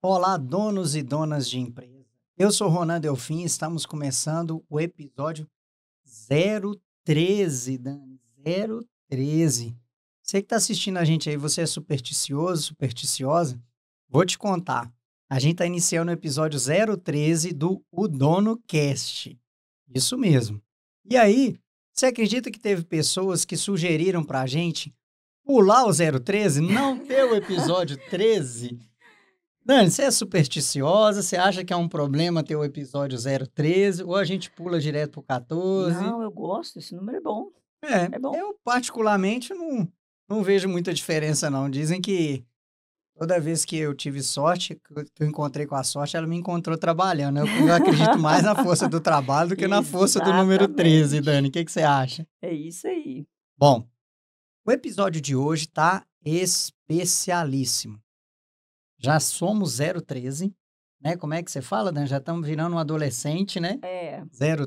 Olá, donos e donas de empresa. Eu sou Ronan Delfim e estamos começando o episódio 013, Dani. 013. Você que está assistindo a gente aí, você é supersticioso, supersticiosa? Vou te contar. A gente está iniciando o episódio 013 do O Dono Cast. Isso mesmo. E aí, você acredita que teve pessoas que sugeriram para a gente pular o 013, não ter o episódio 13? Dani, você é supersticiosa? Você acha que é um problema ter o episódio 013? Ou a gente pula direto pro 14? Não, eu gosto, esse número é bom, É, é bom. eu particularmente não vejo muita diferença não. Dizem que toda vez que eu tive sorte, que eu encontrei com a sorte, ela me encontrou trabalhando. Eu acredito mais na força do trabalho do que na força do número 13, Exatamente, Dani. O que que você acha? é isso aí. Bom, o episódio de hoje tá especialíssimo. Já somos 013, né? Como é que você fala, Dan? Já estamos virando um adolescente, né? É,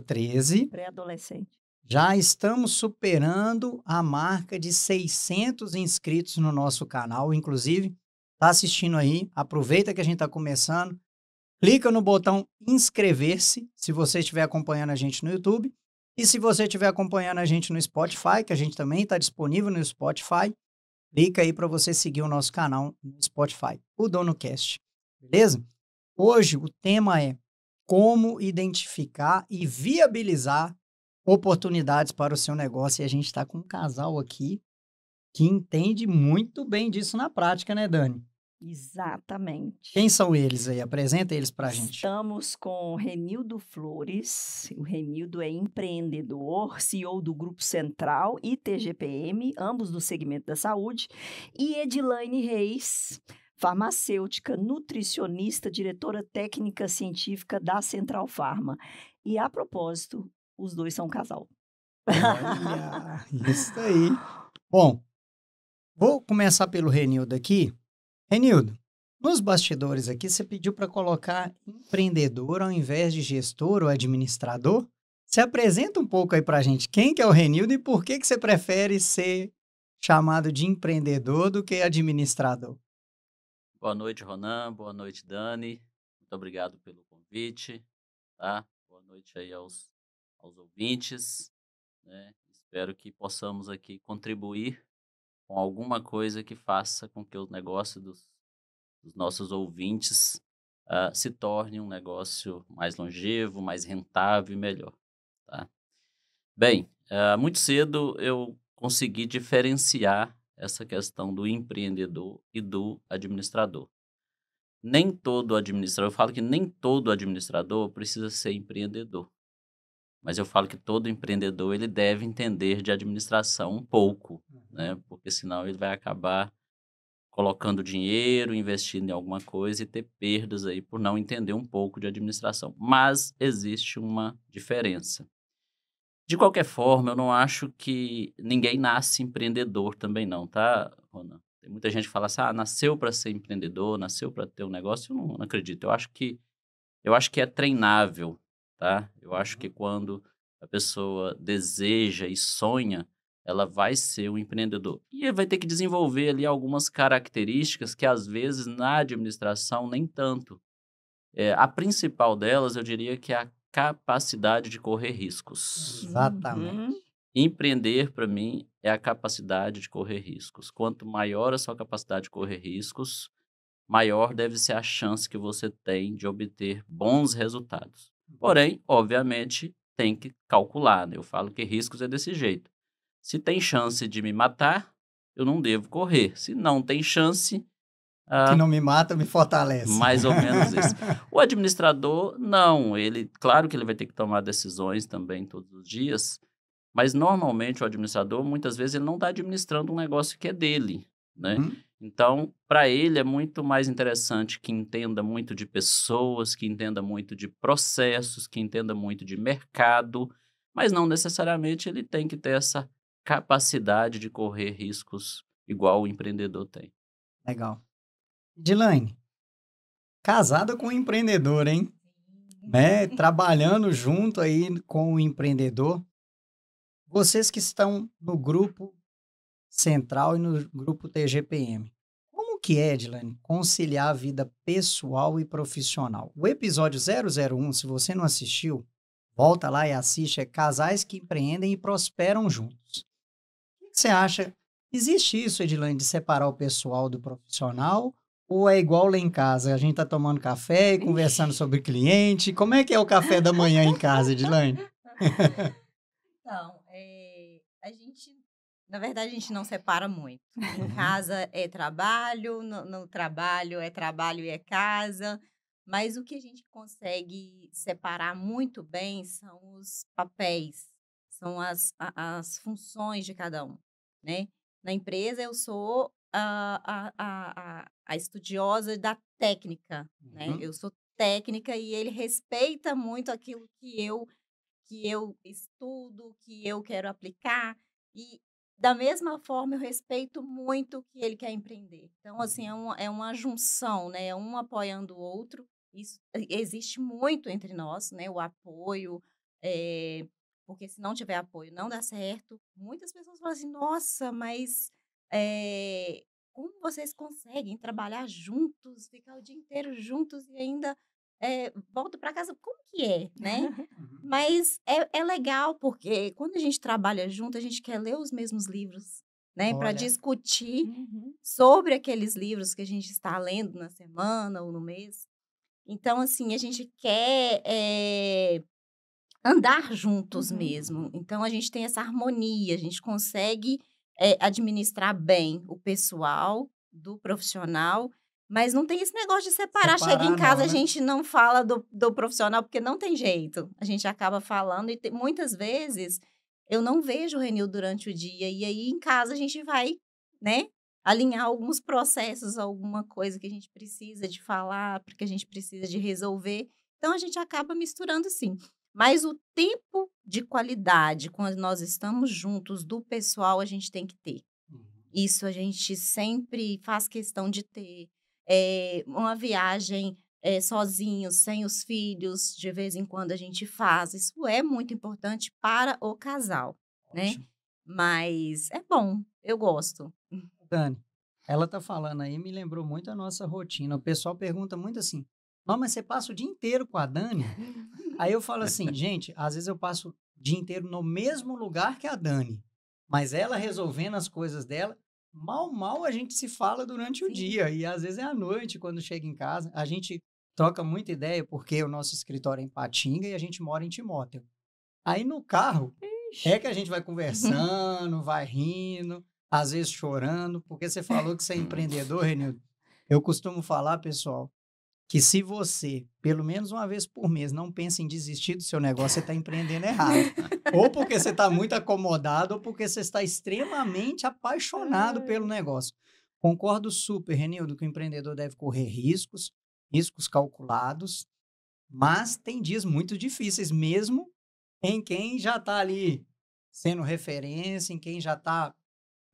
013. pré-adolescente. Já estamos superando a marca de 600 inscritos no nosso canal. Inclusive, tá assistindo aí, aproveita que a gente está começando, clica no botão inscrever-se, se você estiver acompanhando a gente no YouTube. E se você estiver acompanhando a gente no Spotify, que a gente também está disponível no Spotify, clica aí para você seguir o nosso canal no Spotify, o DonoCast, beleza? Hoje o tema é como identificar e viabilizar oportunidades para o seu negócio. E a gente está com um casal aqui que entende muito bem disso na prática, né, Dani? Quem Exatamente. são eles aí? Apresenta eles para a gente. Estamos com Renildo Flores, o Renildo é empreendedor, CEO do Grupo Central e TGPM, ambos do segmento da saúde, e Edilaine Reis, farmacêutica, nutricionista, diretora técnica científica da Central Farma. E a propósito, os dois são um casal. Olha, isso aí. Bom, vou começar pelo Renildo aqui. Renildo, nos bastidores aqui, você pediu para colocar empreendedor ao invés de gestor ou administrador. Se apresenta um pouco aí para a gente. Quem que é o Renildo e por que que você prefere ser chamado de empreendedor do que administrador? Boa noite, Ronan. Boa noite, Dani. Muito obrigado pelo convite, tá? Boa noite aí aos ouvintes, né? Espero que possamos aqui contribuir com alguma coisa que faça com que o negócio dos nossos ouvintes se torne um negócio mais longevo, mais rentável e melhor, tá? Bem, muito cedo eu consegui diferenciar essa questão do empreendedor e do administrador. Nem todo administrador, eu falo que nem todo administrador precisa ser empreendedor, mas eu falo que todo empreendedor ele deve entender de administração um pouco, né? Porque senão ele vai acabar colocando dinheiro, investindo em alguma coisa e ter perdas aí por não entender um pouco de administração. Mas existe uma diferença. De qualquer forma, eu não acho que ninguém nasce empreendedor também não, tá, Ronan? Tem muita gente que fala assim: "Ah, nasceu para ser empreendedor, nasceu para ter um negócio", eu não acredito. Eu acho que é treinável, tá? Eu acho que Uhum. quando a pessoa deseja e sonha, ela vai ser um empreendedor. E vai ter que desenvolver ali algumas características que às vezes na administração nem tanto. A principal delas, eu diria que é a capacidade de correr riscos. Exatamente. Uhum. Empreender, para mim, é a capacidade de correr riscos. Quanto maior a sua capacidade de correr riscos, maior deve ser a chance que você tem de obter bons resultados. Porém, obviamente, tem que calcular, né? Eu falo que riscos é desse jeito. Se tem chance de me matar, eu não devo correr. Se não tem chance, Que ah, não me mata, me fortalece. mais ou menos isso. O administrador, não. Ele, claro que ele vai ter que tomar decisões também todos os dias, mas normalmente o administrador, muitas vezes, ele não está administrando um negócio que é dele, né? Uhum. Então, para ele é muito mais interessante que entenda muito de pessoas, que entenda muito de processos, que entenda muito de mercado, mas não necessariamente ele tem que ter essa capacidade de correr riscos igual o empreendedor tem. Legal. Dilaine, casada com um empreendedor, hein? Né? Trabalhando junto aí com o empreendedor. Vocês que estão no grupo Central e no grupo TGPM. Como que é, Edilane, conciliar a vida pessoal e profissional? O episódio 001, se você não assistiu, volta lá e assiste, é Casais que Empreendem e Prosperam Juntos. O que você acha? Existe isso, Edilane, de separar o pessoal do profissional? Ou é igual lá em casa? A gente tá tomando café e conversando sobre cliente. Como é que é o café da manhã em casa, Edilane? Então, na verdade, a gente não separa muito. Em Uhum. casa é trabalho, no trabalho é trabalho e é casa. Mas o que a gente consegue separar muito bem são os papéis, são as funções de cada um, né? Na empresa, eu sou a estudiosa da técnica, né? Uhum. Eu sou técnica e ele respeita muito aquilo que eu estudo, que eu quero aplicar, e da mesma forma eu respeito muito o que ele quer empreender. Então, assim, é uma junção, né? É um apoiando o outro. Isso existe muito entre nós, né? O apoio, porque se não tiver apoio não dá certo. Muitas pessoas falam assim, nossa, mas como vocês conseguem trabalhar juntos, ficar o dia inteiro juntos e ainda volta para casa? Como que é, né? Uhum. Mas é legal, porque quando a gente trabalha junto, a gente quer ler os mesmos livros, né, para Olha, discutir Uhum. sobre aqueles livros que a gente está lendo na semana ou no mês. Então, assim, a gente quer andar juntos Uhum. mesmo. Então, a gente tem essa harmonia, a gente consegue administrar bem o pessoal do profissional, mas não tem esse negócio de separar. Chega em separar casa, não, a né? gente não fala do profissional, porque não tem jeito. A gente acaba falando e muitas vezes eu não vejo o Renil durante o dia, e aí em casa a gente vai, né, alinhar alguns processos, alguma coisa que a gente precisa de falar, porque a gente precisa de resolver. Então, a gente acaba misturando sim. Mas o tempo de qualidade, quando nós estamos juntos, do pessoal, a gente tem que ter. Uhum. Isso a gente sempre faz questão de ter. Uma viagem sozinho, sem os filhos, de vez em quando a gente faz. Isso é muito importante para o casal, né? Ótimo. Mas é bom, eu gosto. Dani, ela tá falando aí, me lembrou muito a nossa rotina. O pessoal pergunta muito assim, não, mas você passa o dia inteiro com a Dani? Aí eu falo assim, gente, às vezes eu passo o dia inteiro no mesmo lugar que a Dani, mas ela resolvendo as coisas dela, mal a gente se fala durante o Sim. dia, e às vezes é à noite, quando chega em casa, a gente troca muita ideia, porque o nosso escritório é em Patinga e a gente mora em Timóteo. Aí no carro, é que a gente vai conversando, vai rindo, às vezes chorando, porque você falou que você é empreendedor, Renildo. Eu costumo falar, pessoal, que se você, pelo menos uma vez por mês, não pensa em desistir do seu negócio, você está empreendendo errado. Ou porque você está muito acomodado, ou porque você está extremamente apaixonado pelo negócio. Concordo super, Renildo, que o empreendedor deve correr riscos, riscos calculados, mas tem dias muito difíceis, mesmo em quem já está ali sendo referência, em quem já está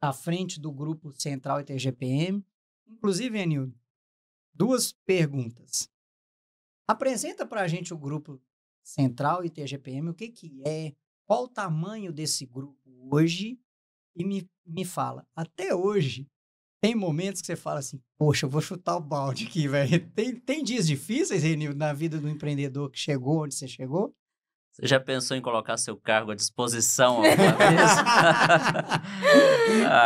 à frente do grupo Central e TGPM. Inclusive, Renildo, duas perguntas. Apresenta para a gente o grupo Central e TGPM, o que que é, qual o tamanho desse grupo hoje e me fala, até hoje, tem momentos que você fala assim, poxa, eu vou chutar o balde aqui, velho. Tem dias difíceis, Renildo, na vida do empreendedor que chegou onde você chegou? Você já pensou em colocar seu cargo à disposição alguma vez?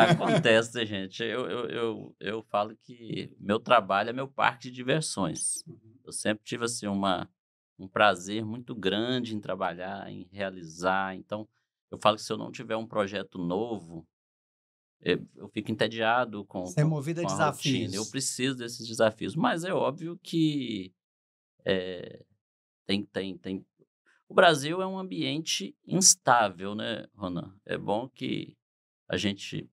Acontece, né, gente? Eu falo que meu trabalho é meu parque de diversões. Eu sempre tive assim, um prazer muito grande em trabalhar, em realizar. Então, eu falo que se eu não tiver um projeto novo, eu fico entediado com, Você é com, movido a com a rotina. Eu desafios. preciso desses desafios. Mas é óbvio que tem. O Brasil é um ambiente instável, né, Ronan? É bom que a gente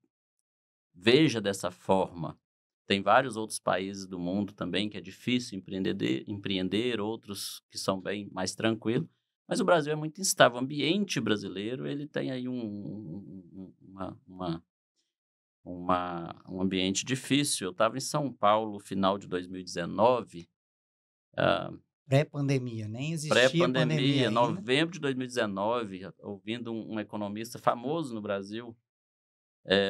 veja dessa forma. Tem vários outros países do mundo também que é difícil empreender, outros que são bem mais tranquilos, mas o Brasil é muito instável. O ambiente brasileiro, ele tem aí um ambiente difícil. Eu estava em São Paulo, final de 2019, ah, Pré-pandemia, nem existia pandemia pré-pandemia, ainda. novembro de 2019, ouvindo um economista famoso no Brasil,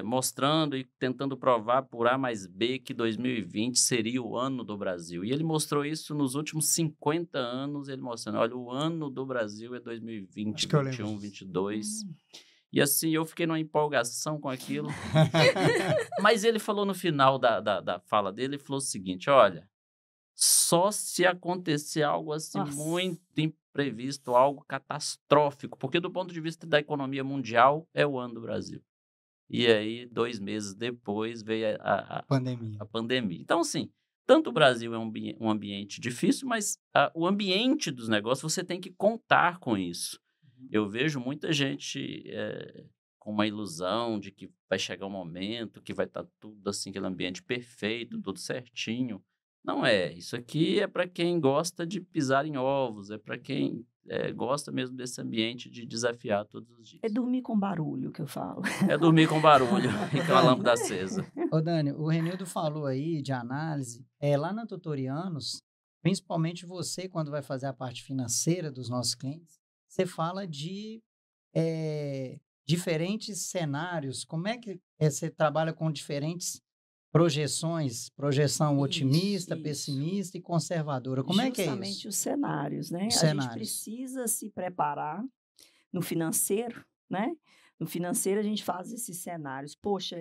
mostrando e tentando provar por A mais B que 2020 seria o ano do Brasil. E ele mostrou isso nos últimos 50 anos, ele mostrando, olha, o ano do Brasil é 2020, Acho que eu lembro 21, disso. 22. E assim, eu fiquei numa empolgação com aquilo. Mas ele falou no final da fala dele, ele falou o seguinte, olha, só se acontecer algo assim Nossa. muito imprevisto, algo catastrófico, porque do ponto de vista da economia mundial, é o ano do Brasil. E aí, 2 meses depois, veio Pandemia. a pandemia. Então, assim, tanto o Brasil é um ambiente difícil, mas o ambiente dos negócios, você tem que contar com isso. Eu vejo muita gente com uma ilusão de que vai chegar um momento que vai estar tudo assim, aquele ambiente perfeito, tudo certinho. Não é. Isso aqui é para quem gosta de pisar em ovos, é para quem gosta mesmo desse ambiente de desafiar todos os dias. É dormir com barulho que eu falo. É dormir com barulho e com a lâmpada acesa. Ô, Dani, o Renildo falou aí de análise. Lá na Tutorianos, principalmente você, quando vai fazer a parte financeira dos nossos clientes, você fala de diferentes cenários. Como é que você trabalha com diferentes projeções? Projeção otimista, Isso. pessimista e conservadora. Como é que é Justamente isso? os cenários, né? Os A gente cenários. precisa se preparar no financeiro, né? No financeiro a gente faz esses cenários. Poxa,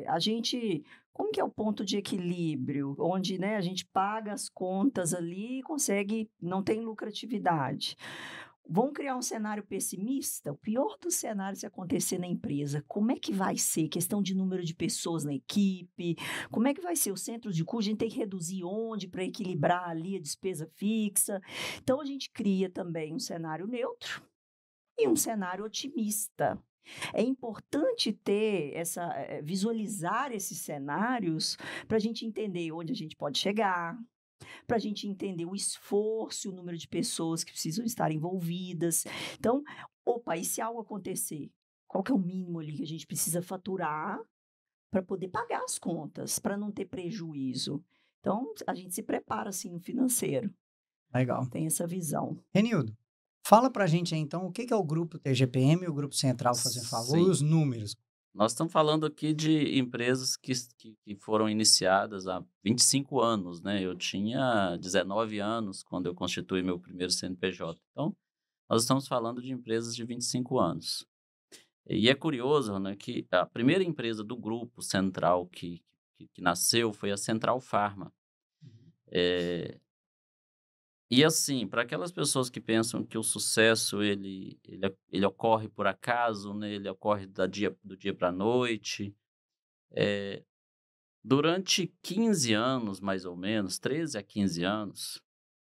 a gente... Como que é o ponto de equilíbrio? Onde, né, a gente paga as contas ali e consegue... Não tem lucratividade. Vamos criar um cenário pessimista? O pior dos cenários se acontecer na empresa. Como é que vai ser? Questão de número de pessoas na equipe. Como é que vai ser? Os centros de custo, a gente tem que reduzir onde para equilibrar ali a despesa fixa. Então, a gente cria também um cenário neutro e um cenário otimista. É importante ter visualizar esses cenários para a gente entender onde a gente pode chegar, para a gente entender o esforço e o número de pessoas que precisam estar envolvidas. Então, e se algo acontecer? Qual que é o mínimo ali que a gente precisa faturar para poder pagar as contas, para não ter prejuízo? Então, a gente se prepara assim no financeiro. Legal. Tem essa visão. Renildo, fala pra gente aí, então, o que é o Grupo TGPM e o Grupo Central, fazendo favor, e Sim. os números. Nós estamos falando aqui de empresas que foram iniciadas há 25 anos, né? Eu tinha 19 anos quando eu constituí meu primeiro CNPJ. Então, nós estamos falando de empresas de 25 anos. E é curioso, né, que a primeira empresa do Grupo Central que nasceu foi a Central Farma. E assim, para aquelas pessoas que pensam que o sucesso ele ocorre por acaso, né? Ele ocorre do dia para a noite. Durante 15 anos, mais ou menos, 13 a 15 anos,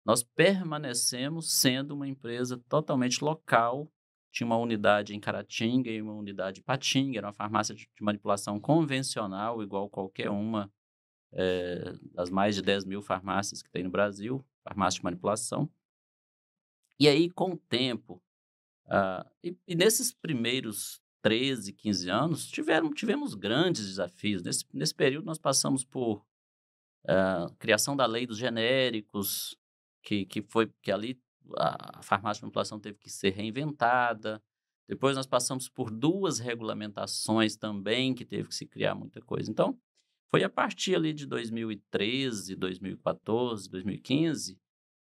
nós permanecemos sendo uma empresa totalmente local. Tinha uma unidade em Caratinga e uma unidade em Patinga, era uma farmácia de manipulação convencional, igual qualquer uma das mais de 10 mil farmácias que tem no Brasil, farmácia de manipulação. E aí, com o tempo, e nesses primeiros 13, 15 anos, tivemos grandes desafios. Nesse período, nós passamos por criação da lei dos genéricos, que ali a farmácia de manipulação teve que ser reinventada. Depois nós passamos por 2 regulamentações também, que teve que se criar muita coisa. Então, foi a partir ali de 2013, 2014, 2015,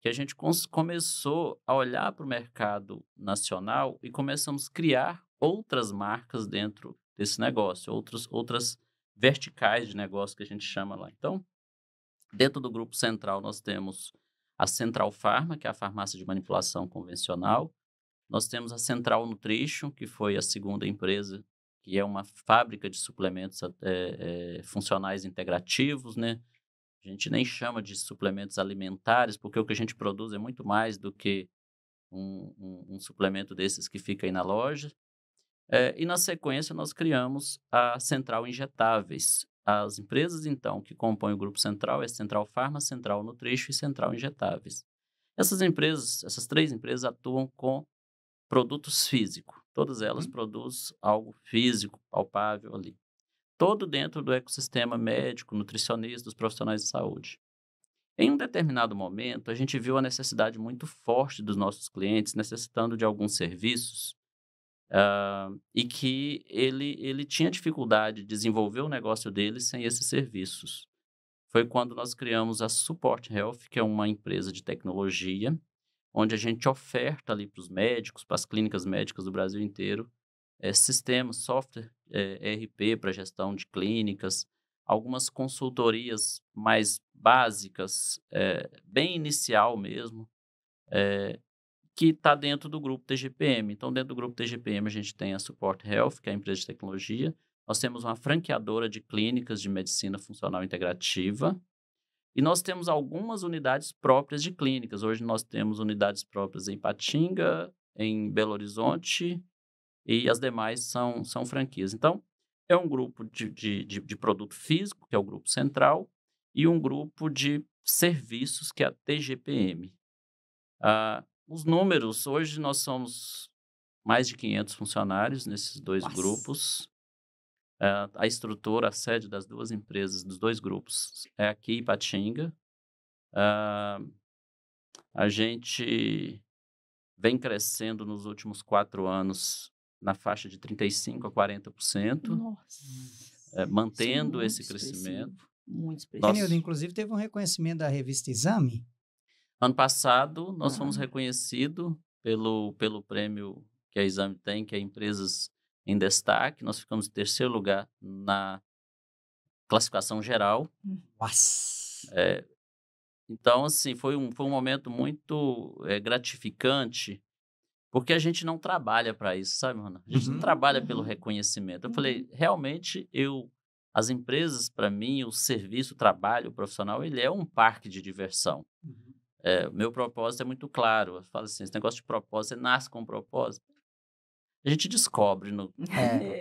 que a gente começou a olhar para o mercado nacional e começamos a criar outras marcas dentro desse negócio, outras verticais de negócio que a gente chama lá. Então, dentro do Grupo Central, nós temos a Central Farma, que é a farmácia de manipulação convencional. Nós temos a Central Nutrition, que foi a segunda empresa, que é uma fábrica de suplementos funcionais integrativos, né? A gente nem chama de suplementos alimentares, porque o que a gente produz é muito mais do que um suplemento desses que fica aí na loja. E, na sequência, nós criamos a Central Injetáveis. As empresas, então, que compõem o Grupo Central é Central Farma, Central Nutrition e Central Injetáveis. Essas 3 empresas atuam com produtos físicos. Todas elas produzem algo físico, palpável ali. Todo dentro do ecossistema médico, nutricionista, dos profissionais de saúde. Em um determinado momento, a gente viu a necessidade muito forte dos nossos clientes necessitando de alguns serviços e que ele tinha dificuldade de desenvolver o negócio dele sem esses serviços. Foi quando nós criamos a Support Health, que é uma empresa de tecnologia, onde a gente oferta ali para os médicos, para as clínicas médicas do Brasil inteiro, sistemas, software, ERP para gestão de clínicas, algumas consultorias mais básicas, bem inicial mesmo, que está dentro do grupo TGPM. Então, dentro do grupo TGPM, a gente tem a Support Health, que é a empresa de tecnologia. Nós temos uma franqueadora de clínicas de medicina funcional integrativa. E nós temos algumas unidades próprias de clínicas. Hoje nós temos unidades próprias em Ipatinga, em Belo Horizonte, e as demais são franquias. Então, é um grupo de produto físico, que é o grupo central, e um grupo de serviços, que é a TGPM. Os números, hoje nós somos mais de 500 funcionários nesses dois Nossa. grupos. A estrutura, a sede das duas empresas, dos dois grupos, é aqui em Ipatinga. A gente vem crescendo nos últimos 4 anos na faixa de 35% a 40%, Nossa. mantendo Isso é esse crescimento. Muito expressivo. Renildo, inclusive, teve um reconhecimento da revista Exame. Ano passado, nós fomos reconhecidos pelo prêmio que a Exame tem, que é Empresas em Destaque. Nós ficamos em 3º lugar na classificação geral. Nossa. Então, assim, foi um momento muito gratificante, porque a gente não trabalha para isso, sabe, Rona? A gente não trabalha pelo reconhecimento. Eu falei, realmente, as empresas, para mim, o serviço, o trabalho, o profissional, ele é um parque de diversão. O meu propósito é muito claro. Eu falo assim, esse negócio de propósito, você nasce com um propósito. A gente descobre no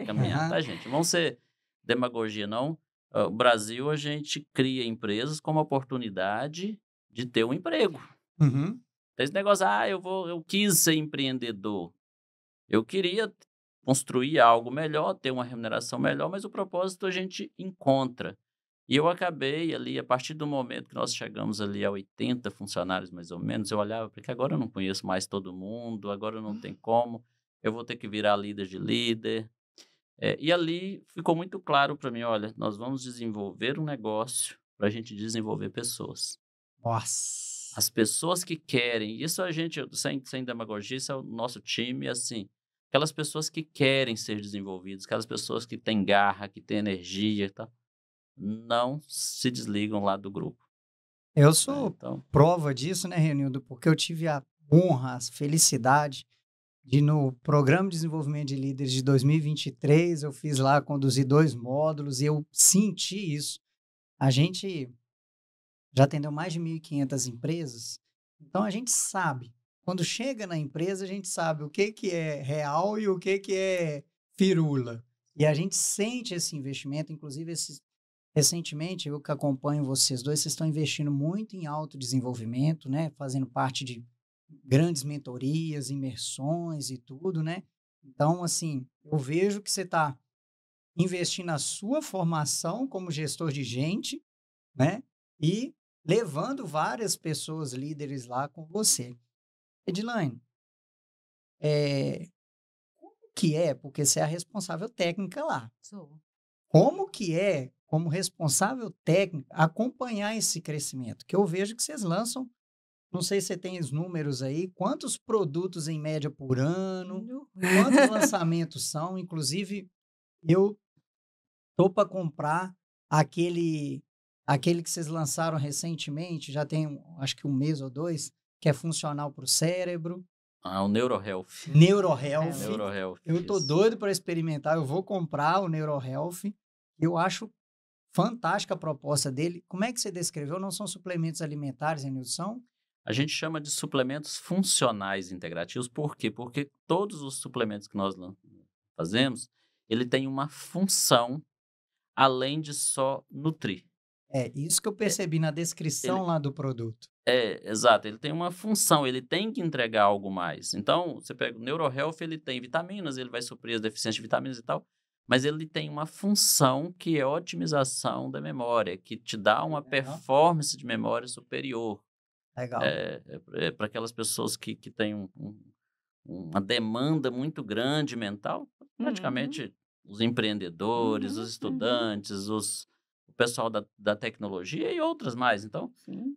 caminhar, tá, gente? Não vamos ser demagogia, não. O Brasil, a gente cria empresas como oportunidade de ter um emprego. Tem esse negócio, eu quis ser empreendedor. Eu queria construir algo melhor, ter uma remuneração melhor, mas o propósito a gente encontra. E eu acabei ali, a partir do momento que nós chegamos ali a 80 funcionários, mais ou menos, eu olhava, porque agora eu não conheço mais todo mundo, agora não tem como, eu vou ter que virar líder de líder. E ali ficou muito claro para mim, olha, nós vamos desenvolver um negócio para a gente desenvolver pessoas. Nossa. As pessoas que querem, isso a gente, sem demagogia, isso é o nosso time, assim, aquelas pessoas que querem ser desenvolvidas, aquelas pessoas que têm garra, que têm energia e tal, não se desligam lá do grupo. Eu sou Então, prova disso, né, Renildo? Porque eu tive a honra, a felicidade de, no Programa de Desenvolvimento de Líderes de 2023, eu fiz lá, conduzir 2 módulos e eu senti isso. A gente já atendeu mais de 1.500 empresas, então a gente sabe. Quando chega na empresa, a gente sabe o que é real e o que é firula. E a gente sente esse investimento, inclusive recentemente, eu que acompanho vocês dois, vocês estão investindo muito em autodesenvolvimento, né? Fazendo parte de grandes mentorias, imersões e tudo, né? Então, assim, eu vejo que você está investindo na sua formação como gestor de gente, né? E levando várias pessoas líderes lá com você. Edilane, como que é, porque você é a responsável técnica lá, Sou. como que é, como responsável técnica, acompanhar esse crescimento? Que eu vejo que vocês lançam, não sei se você tem os números aí, quantos produtos em média por ano, quantos lançamentos são, inclusive eu tô para comprar aquele que vocês lançaram recentemente, já tem acho que 1 mês ou 2, que é funcional para o cérebro. o NeuroHealth. NeuroHealth. NeuroHealth. Eu tô doido para experimentar, eu vou comprar o NeuroHealth. Eu acho fantástica a proposta dele. Como é que você descreveu? Não são suplementos alimentares, Renildo? São? A gente chama de suplementos funcionais integrativos. Por quê? Porque todos os suplementos que nós fazemos, ele tem uma função além de só nutrir. É isso que eu percebi na descrição lá do produto. Exato. Ele tem uma função, ele tem que entregar algo mais. Então, você pega o NeuroHealth, ele tem vitaminas, ele vai suprir as deficiências de vitaminas e tal, mas ele tem uma função que é otimização da memória, que te dá uma performance de memória superior. Legal. Para aquelas pessoas que têm uma demanda muito grande mental, praticamente os empreendedores, os estudantes, o pessoal da tecnologia e outras mais. Então, Sim.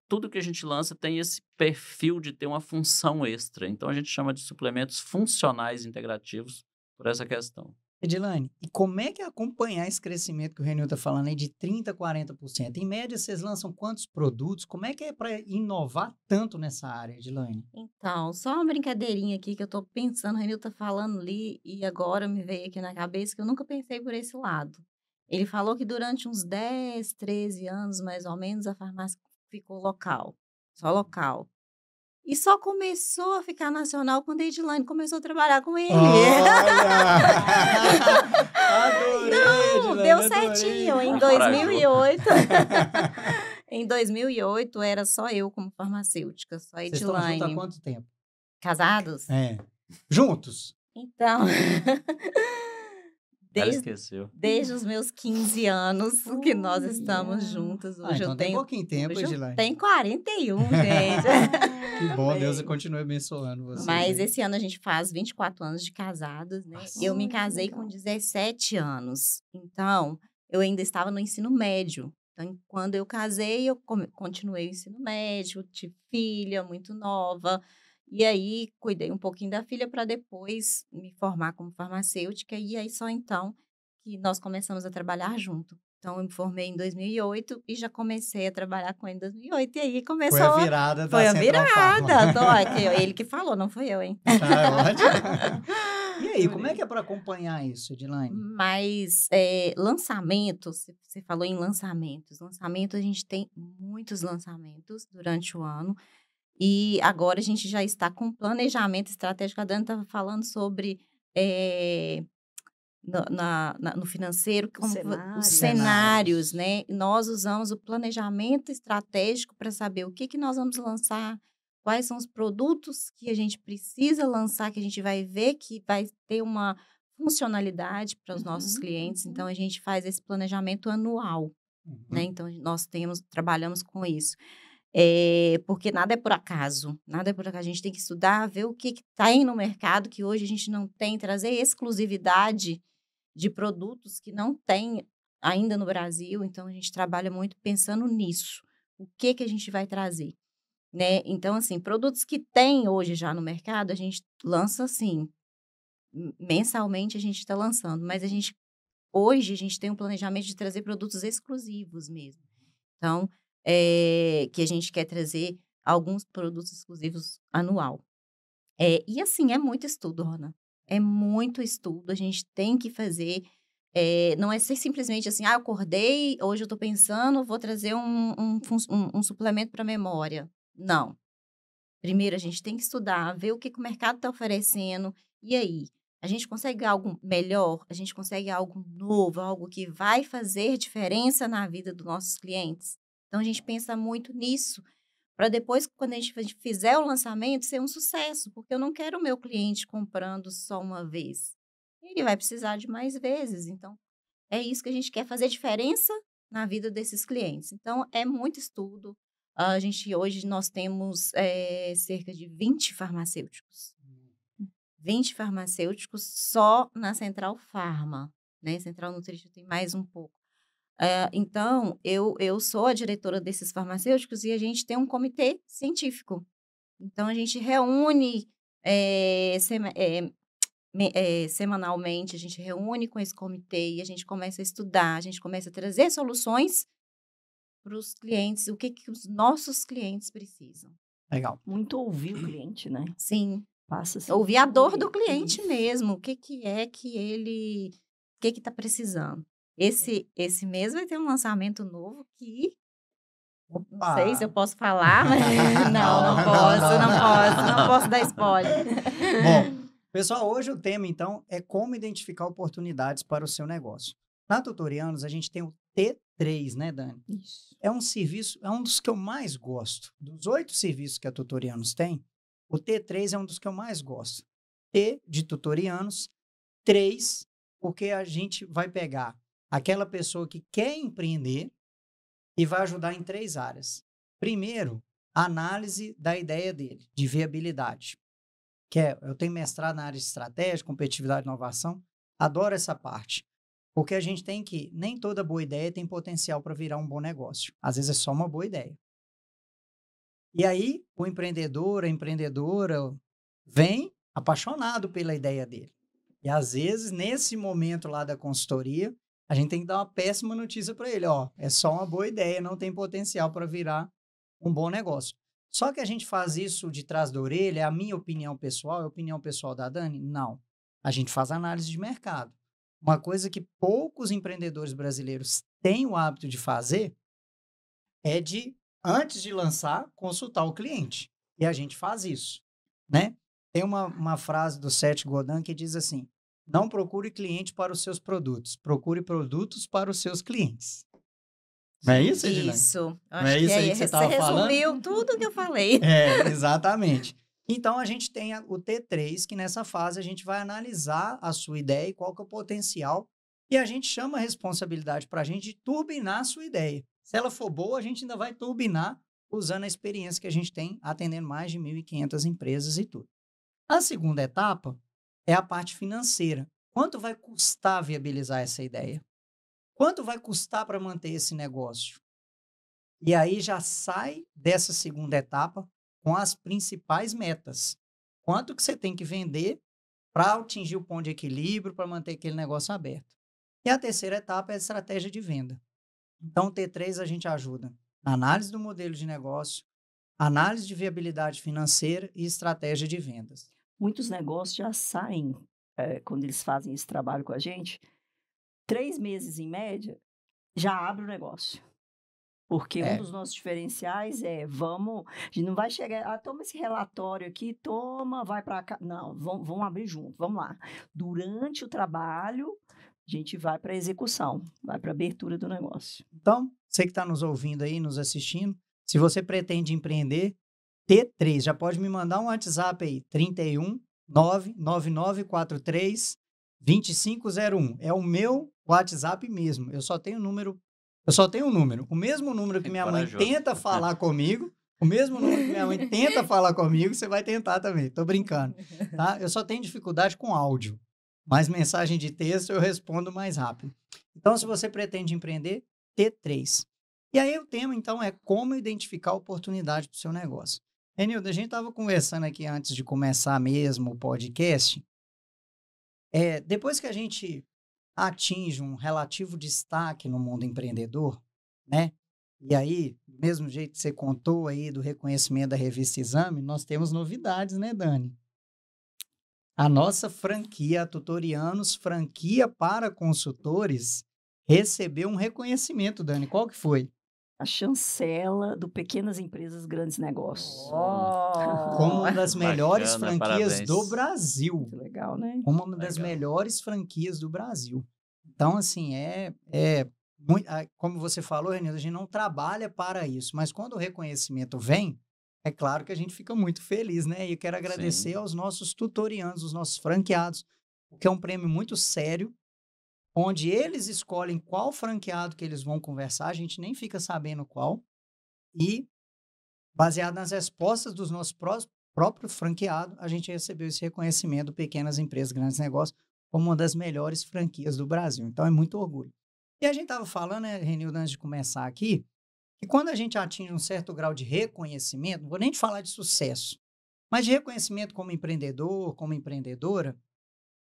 tudo que a gente lança tem esse perfil de ter uma função extra. Então, a gente chama de suplementos funcionais integrativos por essa questão. Edilane, e como é que é acompanhar esse crescimento que o Renil está falando aí de 30%, 40%? Em média, vocês lançam quantos produtos? Como é que é para inovar tanto nessa área, Edilane? Então, só uma brincadeirinha aqui que eu tô pensando, o Renil tá falando ali e agora me veio aqui na cabeça que eu nunca pensei por esse lado. Ele falou que durante uns 10, 13 anos, mais ou menos, a farmácia ficou local, só local. E só começou a ficar nacional quando a Edilane começou a trabalhar com ele. Adorei, Não, Edilane, deu adorei. certinho. Em Corajou. 2008, em 2008 era só eu como farmacêutica, só a Vocês estão juntos há Edilane. quanto tempo? Casados? Juntos? Então, Ela desde, esqueceu. desde os meus 15 anos que nós estamos Olha. juntas. Ah, Hoje então eu tem tenho, pouquinho tempo, hoje eu Edilane. tenho 41, gente. Que bom, Deus Bem. continue abençoando vocês. Mas aí. esse ano a gente faz 24 anos de casados, né? Nossa. Eu me Ai, que casei com legal. 17 anos. Então, eu ainda estava no ensino médio. Então, quando eu casei, eu continuei o ensino médio, tive filha muito nova. E aí, cuidei um pouquinho da filha para depois me formar como farmacêutica. E aí, só então que nós começamos a trabalhar junto. Então, eu me formei em 2008 e já comecei a trabalhar com ele em 2008. E aí, começou Foi a virada da foi a Central Pharma. virada. Ele que falou, não fui eu, hein? Ah, ótimo. E aí, como é que é para acompanhar isso, Edilane? Mas lançamentos, você falou em lançamentos. Lançamento, a gente tem muitos lançamentos durante o ano. E agora a gente já está com planejamento estratégico. A Dani estava falando sobre no financeiro, Os os cenários. cenários, né? Nós usamos o planejamento estratégico para saber o que nós vamos lançar, quais são os produtos que a gente precisa lançar, que a gente vai ver que vai ter uma funcionalidade para os nossos clientes. Então, a gente faz esse planejamento anual, né? Então, nós trabalhamos com isso. Porque nada é por acaso, nada é por acaso. A gente tem que estudar, ver o que está aí no mercado, que hoje a gente não tem, trazer exclusividade de produtos que não tem ainda no Brasil. Então, a gente trabalha muito pensando nisso. O que a gente vai trazer, né? Então, assim, produtos que tem hoje já no mercado, a gente lança, assim, mensalmente a gente está lançando. Mas hoje, a gente tem um planejamento de trazer produtos exclusivos mesmo. Então, que a gente quer trazer alguns produtos exclusivos anual. E assim, é muito estudo, Rona. É muito estudo, a gente tem que fazer. Não é ser simplesmente assim, eu acordei, hoje eu estou pensando, vou trazer um suplemento para memória. Não. Primeiro, a gente tem que estudar, ver o que o mercado está oferecendo. E aí? A gente consegue algo melhor? A gente consegue algo novo, algo que vai fazer diferença na vida dos nossos clientes? Então, a gente pensa muito nisso, para depois, quando a gente fizer o lançamento, ser um sucesso, porque eu não quero o meu cliente comprando só uma vez. Ele vai precisar de mais vezes. Então, é isso que a gente quer, fazer diferença na vida desses clientes. Então, é muito estudo. Hoje, nós temos cerca de 20 farmacêuticos. 20 farmacêuticos só na Central Pharma, né? Central Nutrition tem mais um pouco. Então, eu sou a diretora desses farmacêuticos e a gente tem um comitê científico. Então, a gente reúne semanalmente, a gente reúne com esse comitê e a gente começa a estudar, a gente começa a trazer soluções para os clientes, o que os nossos clientes precisam. Legal. Muito ouvir o cliente, né? Sim. Passa assim, Ouvir a dor do cliente isso. mesmo, o que é que ele, o que está precisando. Esse mês vai ter um lançamento novo que não sei se eu posso falar, mas não posso dar spoiler. Bom, pessoal, hoje o tema, então, é como identificar oportunidades para o seu negócio. Na Tutorianos, a gente tem o T3, né, Dani? Isso. É um serviço, é um dos que eu mais gosto. Dos 8 serviços que a Tutorianos tem, o T3 é um dos que eu mais gosto. T de Tutorianos, 3, porque a gente vai pegar aquela pessoa que quer empreender e vai ajudar em 3 áreas. Primeiro, análise da ideia dele, de viabilidade. eu tenho mestrado na área de estratégia, competitividade e inovação, adoro essa parte. Porque a gente tem que, nem toda boa ideia tem potencial para virar um bom negócio. Às vezes é só uma boa ideia. E aí, o empreendedor, a empreendedora, vem apaixonado pela ideia dele. E às vezes, nesse momento lá da consultoria, a gente tem que dar uma péssima notícia para ele. Ó, é só uma boa ideia, não tem potencial para virar um bom negócio. Só que a gente faz isso de trás da orelha, é a minha opinião pessoal, é a opinião pessoal da Dani? Não. A gente faz análise de mercado. Uma coisa que poucos empreendedores brasileiros têm o hábito de fazer é de, antes de lançar, consultar o cliente. E a gente faz isso, né? Tem uma frase do Seth Godin que diz assim: não procure cliente para os seus produtos, procure produtos para os seus clientes. Não é isso, Edilane? Isso. Não é isso aí que você estava falando? Você resumiu tudo que eu falei. Exatamente. Então, a gente tem o T3, que nessa fase a gente vai analisar a sua ideia e qual que é o potencial, e a gente chama a responsabilidade para a gente de turbinar a sua ideia. Se ela for boa, a gente ainda vai turbinar usando a experiência que a gente tem, atendendo mais de 1.500 empresas e tudo. A segunda etapa é a parte financeira. Quanto vai custar viabilizar essa ideia? Quanto vai custar para manter esse negócio? E aí já sai dessa segunda etapa com as principais metas. Quanto que você tem que vender para atingir o ponto de equilíbrio, para manter aquele negócio aberto. E a terceira etapa é a estratégia de venda. Então, o T3 a gente ajuda na análise do modelo de negócio, análise de viabilidade financeira e estratégia de vendas. Muitos negócios já saem, quando eles fazem esse trabalho com a gente, 3 meses em média, já abre o negócio. Porque um dos nossos diferenciais é, a gente não vai chegar, toma esse relatório aqui, vai para cá. Não, vamos abrir junto, vamos lá. Durante o trabalho, a gente vai para a execução, vai para a abertura do negócio. Então, você que está nos ouvindo aí, nos assistindo, se você pretende empreender, T3, já pode me mandar um WhatsApp aí, 31 99943 2501. É o meu WhatsApp mesmo. Eu só tenho um número. O mesmo número que minha mãe tenta falar comigo, você vai tentar também. Tô brincando, tá? Eu só tenho dificuldade com áudio, mas mensagem de texto eu respondo mais rápido. Então, se você pretende empreender, T3. E aí o tema, então, é como identificar oportunidade para o seu negócio. Renildo, a gente estava conversando aqui antes de começar mesmo o podcast. Depois que a gente atinge um relativo destaque no mundo empreendedor, né? E aí, do mesmo jeito que você contou aí do reconhecimento da revista Exame, nós temos novidades, né, Dani? A nossa franquia, a Tutorianos, franquia para consultores, recebeu um reconhecimento, Dani. Qual que foi? A chancela do Pequenas Empresas, Grandes Negócios. Como uma das melhores franquias parabéns. do Brasil. Muito legal, né? Como uma das melhores franquias do Brasil. Então, assim, como você falou, Renildo, a gente não trabalha para isso, mas quando o reconhecimento vem, é claro que a gente fica muito feliz, né? E eu quero agradecer aos nossos tutorianos, os nossos franqueados, porque é um prêmio muito sério, onde eles escolhem qual franqueado que eles vão conversar, a gente nem fica sabendo qual, e baseado nas respostas dos nossos próprios franqueados, a gente recebeu esse reconhecimento Pequenas Empresas, Grandes Negócios, como uma das melhores franquias do Brasil. Então, é muito orgulho. E a gente estava falando, né, Renildo, antes de começar aqui, que quando a gente atinge um certo grau de reconhecimento, não vou nem te falar de sucesso, mas de reconhecimento como empreendedor, como empreendedora,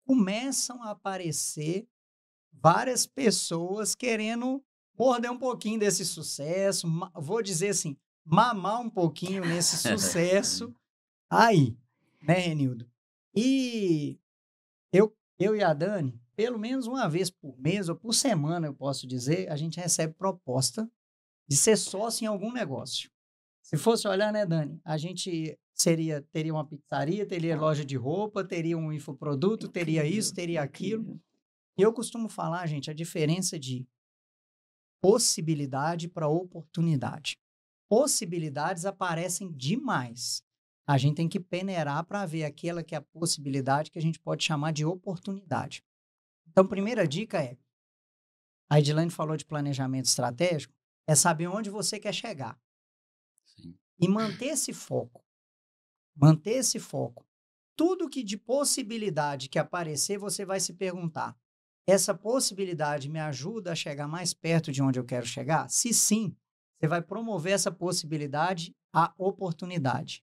começam a aparecer várias pessoas querendo morder um pouquinho desse sucesso, vou dizer assim, mamar um pouquinho nesse sucesso aí, né, Renildo? E eu e a Dani, pelo menos uma vez por mês ou por semana, eu posso dizer, a gente recebe proposta de ser sócio em algum negócio. Se fosse olhar, né, Dani, a gente teria uma pizzaria, teria loja de roupa, teria um infoproduto, teria isso, teria aquilo. E eu costumo falar, gente, a diferença de possibilidade para oportunidade. Possibilidades aparecem demais. A gente tem que peneirar para ver aquela que é a possibilidade que a gente pode chamar de oportunidade. Então, primeira dica a Edilane falou de planejamento estratégico, é saber onde você quer chegar. Sim. E manter esse foco. Manter esse foco. tudo que de possibilidade que aparecer, você vai se perguntar, essa possibilidade me ajuda a chegar mais perto de onde eu quero chegar? Se sim, você vai promover essa possibilidade à oportunidade.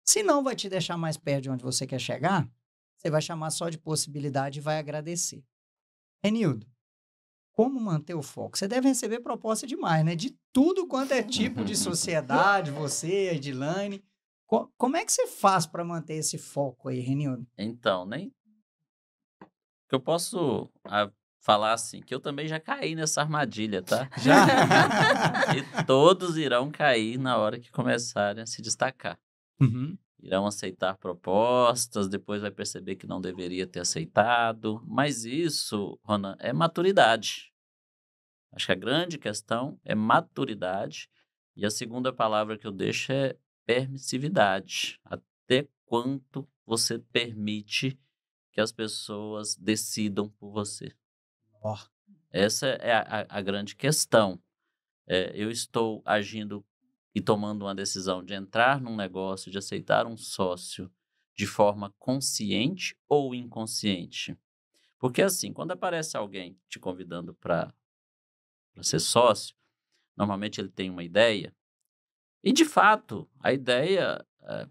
Se não vai te deixar mais perto de onde você quer chegar, você vai chamar só de possibilidade e vai agradecer. Renildo, como manter o foco? Você deve receber proposta demais, né? De tudo quanto é tipo de sociedade, você, a Edilane. Como é que você faz para manter esse foco aí, Renildo? Então, nem que eu posso falar assim, que eu também já caí nessa armadilha, tá? Já? E todos irão cair na hora que começarem a se destacar. Uhum. Irão aceitar propostas, depois vai perceber que não deveria ter aceitado. Mas isso, Ronan, é maturidade. Acho que a grande questão é maturidade. E a segunda palavra que eu deixo é permissividade. Até quanto você permite que as pessoas decidam por você. Ó. Essa é a grande questão. Eu estou agindo e tomando uma decisão de entrar num negócio, de aceitar um sócio de forma consciente ou inconsciente. Porque assim, quando aparece alguém te convidando para ser sócio, normalmente ele tem uma ideia, e de fato, a ideia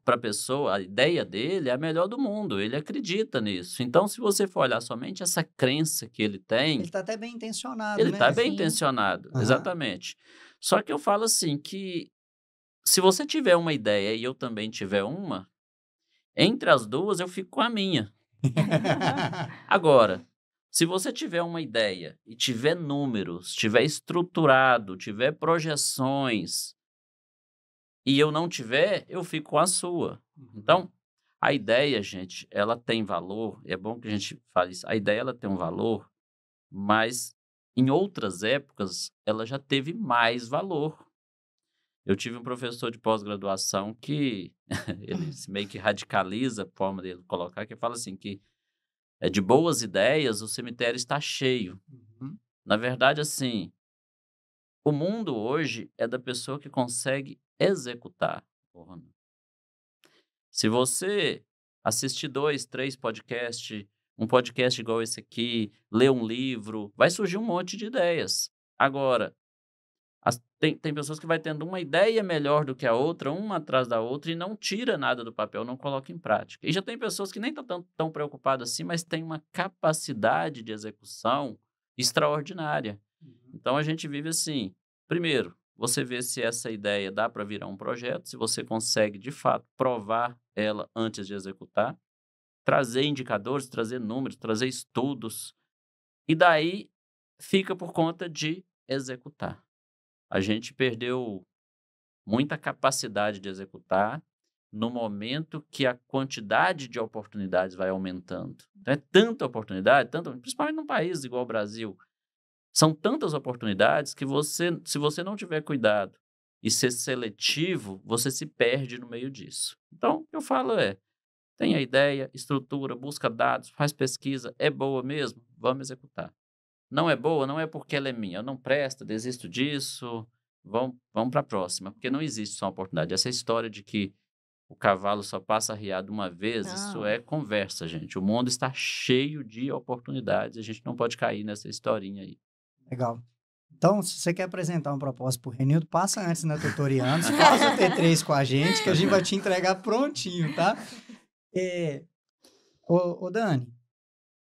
para a pessoa, a ideia dele é a melhor do mundo, ele acredita nisso. Então, se você for olhar somente essa crença que ele tem, Ele está até bem intencionado, ele né? está bem Sim. intencionado, Aham. exatamente. Só que eu falo assim que se você tiver uma ideia e eu também tiver uma, entre as duas eu fico com a minha. Agora, se você tiver uma ideia e tiver números, tiver estruturado, tiver projeções e eu não tiver, eu fico com a sua. Então, a ideia, gente, ela tem valor, é bom que a gente fale isso, a ideia ela tem um valor, mas em outras épocas ela já teve mais valor. Eu tive um professor de pós-graduação que ele meio que radicaliza a forma dele colocar, que fala assim que de boas ideias o cemitério está cheio. Uhum. Na verdade, assim, o mundo hoje é da pessoa que consegue executar. Se você assistir 2, 3 podcasts, um podcast igual esse aqui, ler um livro, vai surgir um monte de ideias. Agora, tem pessoas que vai tendo uma ideia melhor do que a outra, uma atrás da outra, e não tira nada do papel, não coloca em prática. E já tem pessoas que nem estão tão preocupadas assim, mas têm uma capacidade de execução extraordinária. Então, a gente vive assim. Primeiro, você vê se essa ideia dá para virar um projeto, se você consegue, de fato, provar ela antes de executar, trazer indicadores, trazer números, trazer estudos, e daí fica por conta de executar. A gente perdeu muita capacidade de executar no momento que a quantidade de oportunidades vai aumentando. Então, é tanta oportunidade, principalmente num país igual o Brasil, são tantas oportunidades que se você não tiver cuidado e ser seletivo, você se perde no meio disso. Então, o que eu falo tenha ideia, estrutura, busca dados, faz pesquisa, é boa mesmo? Vamos executar. Não é boa, não é porque ela é minha, não presta, desisto disso, vamos para a próxima, porque não existe só uma oportunidade. Essa história de que o cavalo só passa arriado uma vez, isso Não. é conversa, gente. O mundo está cheio de oportunidades, a gente não pode cair nessa historinha aí. Legal. Então, se você quer apresentar uma proposta para o Renildo, passa antes na Tutorianos, faz o T3 com a gente, que a gente vai te entregar prontinho, tá? Ô Dani,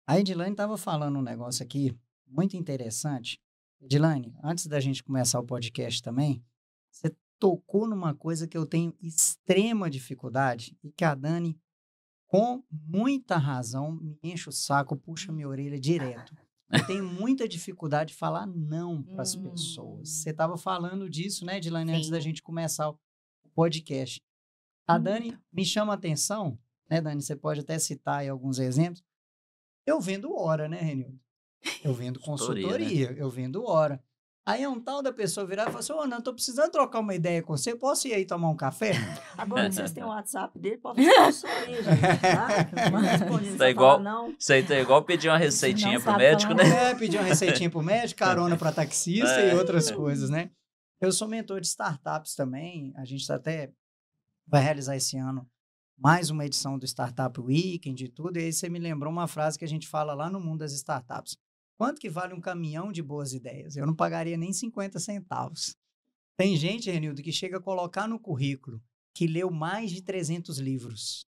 a Edilane estava falando um negócio aqui muito interessante. Edilane, antes da gente começar o podcast também, você tocou numa coisa que eu tenho extrema dificuldade e que a Dani, com muita razão, me enche o saco, puxa minha orelha direto. Eu tenho muita dificuldade de falar não para as pessoas. Você estava falando disso, né, Edilane, antes da Sim. gente começar o podcast. A Dani me chama a atenção, né, Dani? Você pode até citar aí alguns exemplos. Eu vendo hora, né, Renildo? Eu vendo consultoria, eu vendo hora. Aí é um tal da pessoa virar e falar assim, não, tô precisando trocar uma ideia com você, posso ir aí tomar um café? Agora que vocês têm o WhatsApp dele, pode fazer consultoria, gente, tá? Não responde, Isso só é igual- fala não. Isso aí tá igual pedir uma receitinha Não pro sabe médico, falar né? Pedir uma receitinha pro médico, carona para taxista e outras coisas, né? Eu sou mentor de startups também, a gente até vai realizar esse ano mais uma edição do Startup Weekend e tudo, e aí você me lembrou uma frase que a gente fala lá no mundo das startups. Quanto que vale um caminhão de boas ideias? Eu não pagaria nem 50 centavos. Tem gente, Renildo, que chega a colocar no currículo que leu mais de 300 livros.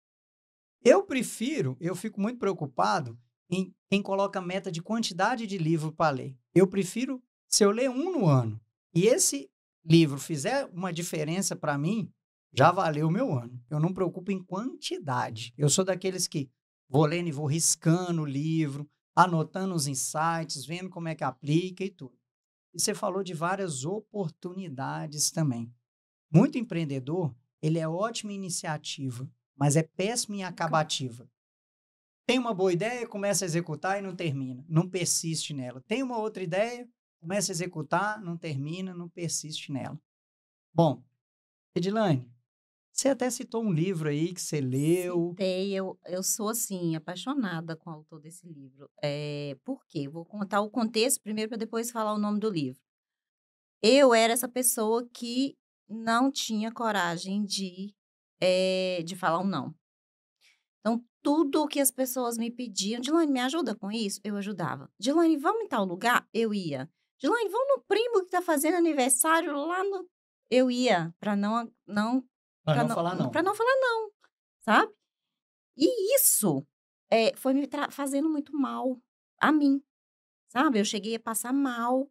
Eu fico muito preocupado em quem coloca meta de quantidade de livro para ler. Eu prefiro, se eu ler um no ano, e esse livro fizer uma diferença para mim, já valeu o meu ano. Eu não me preocupo em quantidade. Eu sou daqueles que vou lendo e vou riscando o livro, anotando os insights, vendo como é que aplica e tudo. E você falou de várias oportunidades também. Muito empreendedor, ele é ótimo em iniciativa, mas é péssimo em acabativa. Tem uma boa ideia, começa a executar e não termina. Não persiste nela. Tem uma outra ideia, começa a executar, não termina, não persiste nela. Bom, Edilane, você até citou um livro aí que você leu. Citei, eu sou, assim, apaixonada com o autor desse livro. Por quê? Vou contar o contexto primeiro para depois falar o nome do livro. Eu era essa pessoa que não tinha coragem de falar um não. Então, tudo o que as pessoas me pediam, Dilane, me ajuda com isso? Eu ajudava. Dilane, vamos em tal lugar? Eu ia. Dilane, vamos no primo que está fazendo aniversário lá no. Eu ia, para não Falar não. para não falar não, sabe? E isso foi me fazendo muito mal a mim, sabe? Eu cheguei a passar mal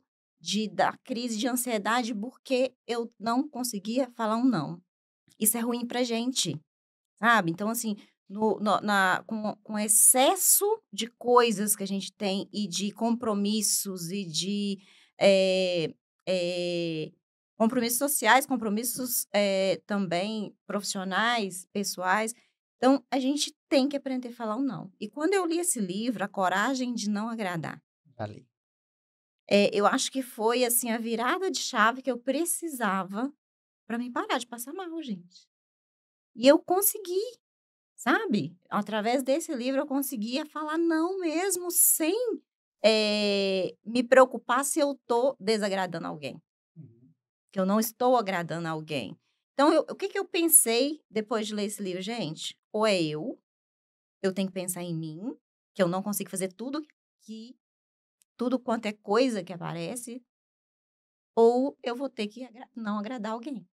da crise de ansiedade porque eu não conseguia falar um não. Isso é ruim pra gente, sabe? Então, assim, com excesso de coisas que a gente tem e de compromissos e de eh, eh, compromissos sociais, compromissos também profissionais, pessoais. Então, a gente tem que aprender a falar um não. E quando eu li esse livro, A Coragem de Não Agradar, Ali. eu acho que foi assim a virada de chave que eu precisava para mim parar de passar mal, gente. E eu consegui, sabe? Através desse livro eu conseguia falar não mesmo sem me preocupar se eu tô desagradando alguém, que eu não estou agradando alguém. Então, o que que eu pensei depois de ler esse livro? Gente, ou eu tenho que pensar em mim, que eu não consigo fazer tudo quanto é coisa que aparece, ou eu vou ter que não agradar alguém.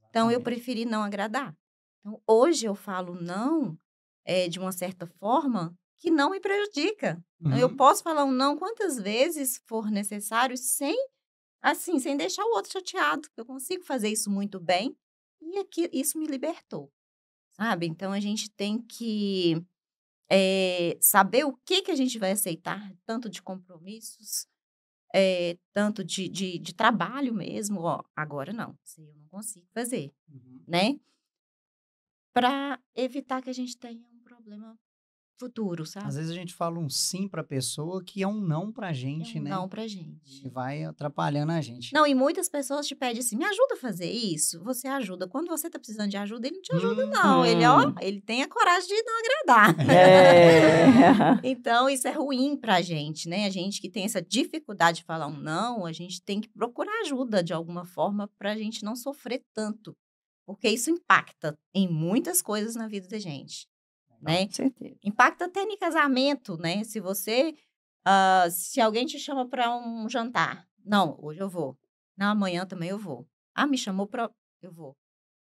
Então, eu Exatamente. preferi não agradar. Então, hoje eu falo não, de uma certa forma, que não me prejudica. Então, eu Uhum. posso falar um não quantas vezes for necessário, sem deixar o outro chateado. Eu consigo fazer isso muito bem e isso me libertou, sabe? Então, a gente tem que saber o que que a gente vai aceitar, tanto de compromissos, tanto de trabalho mesmo. Ó, agora não, isso aí eu não consigo fazer, Uhum. né? Para evitar que a gente tenha um problema futuro, Às sabe? vezes a gente fala um sim para a pessoa que é um não para a É gente, um né? não pra E gente. vai atrapalhando a gente. Não, e muitas pessoas te pedem assim: "Me ajuda a fazer isso?". Você ajuda. Quando você tá precisando de ajuda, ele não te ajuda não, Hum. ele tem a coragem de não agradar. É. Então isso é ruim pra gente, né, a gente que tem essa dificuldade de falar um não, a gente tem que procurar ajuda de alguma forma pra gente não sofrer tanto, porque isso impacta em muitas coisas na vida da gente, né. Com certeza. Impacta até em casamento, né, se alguém te chama para um jantar, "Não, hoje eu vou. Não, amanhã também eu vou. Ah, me chamou para eu vou".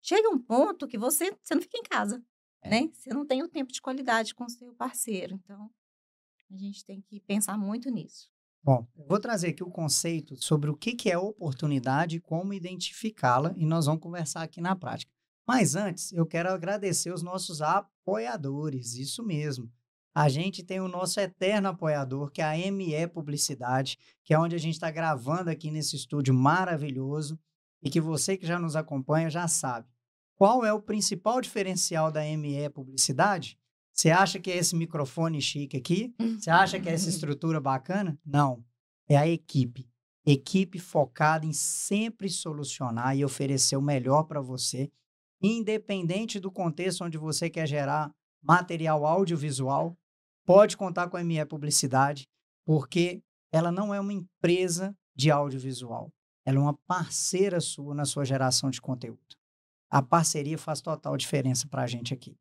Chega um ponto que você não fica em casa, É. né, você não tem o tempo de qualidade com o seu parceiro, então a gente tem que pensar muito nisso. Bom, eu vou trazer aqui o conceito sobre o que é oportunidade e como identificá-la, e nós vamos conversar aqui na prática. Mas antes, eu quero agradecer os nossos apoiadores, isso mesmo. A gente tem o nosso eterno apoiador, que é a ME Publicidade, que é onde a gente está gravando aqui nesse estúdio maravilhoso, e que você que já nos acompanha já sabe. Qual é o principal diferencial da ME Publicidade? Você acha que é esse microfone chique aqui? Você acha que é essa estrutura bacana? Não. É a equipe. Equipe focada em sempre solucionar e oferecer o melhor para você, independente do contexto onde você quer gerar material audiovisual, pode contar com a ME Publicidade, porque ela não é uma empresa de audiovisual. Ela é uma parceira sua na sua geração de conteúdo. A parceria faz total diferença para a gente aqui.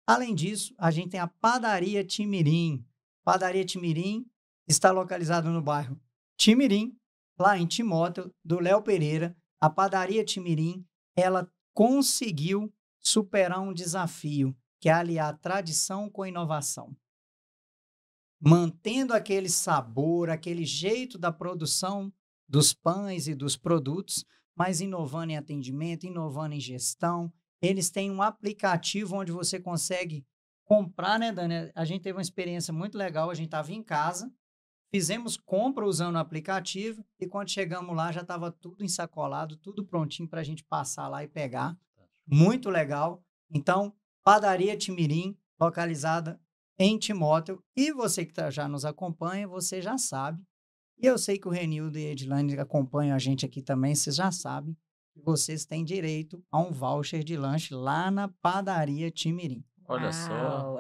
Além disso, a gente tem a Padaria Timirim. Padaria Timirim está localizada no bairro Timirim, lá em Timóteo, do Léo Pereira. A Padaria Timirim, ela conseguiu superar um desafio, que é aliar tradição com inovação. Mantendo aquele sabor, aquele jeito da produção dos pães e dos produtos, mas inovando em atendimento, inovando em gestão. Eles têm um aplicativo onde você consegue comprar, né, Dani? A gente teve uma experiência muito legal, a gente estava em casa, fizemos compra usando o aplicativo e quando chegamos lá já estava tudo ensacolado, tudo prontinho para a gente passar lá e pegar. Muito legal. Então, Padaria Timirim, localizada em Timóteo. E você que já nos acompanha, você já sabe. E eu sei que o Renildo e a Edilane acompanham a gente aqui também, vocês já sabem que vocês têm direito a um voucher de lanche lá na Padaria Timirim. Olha só. Uau.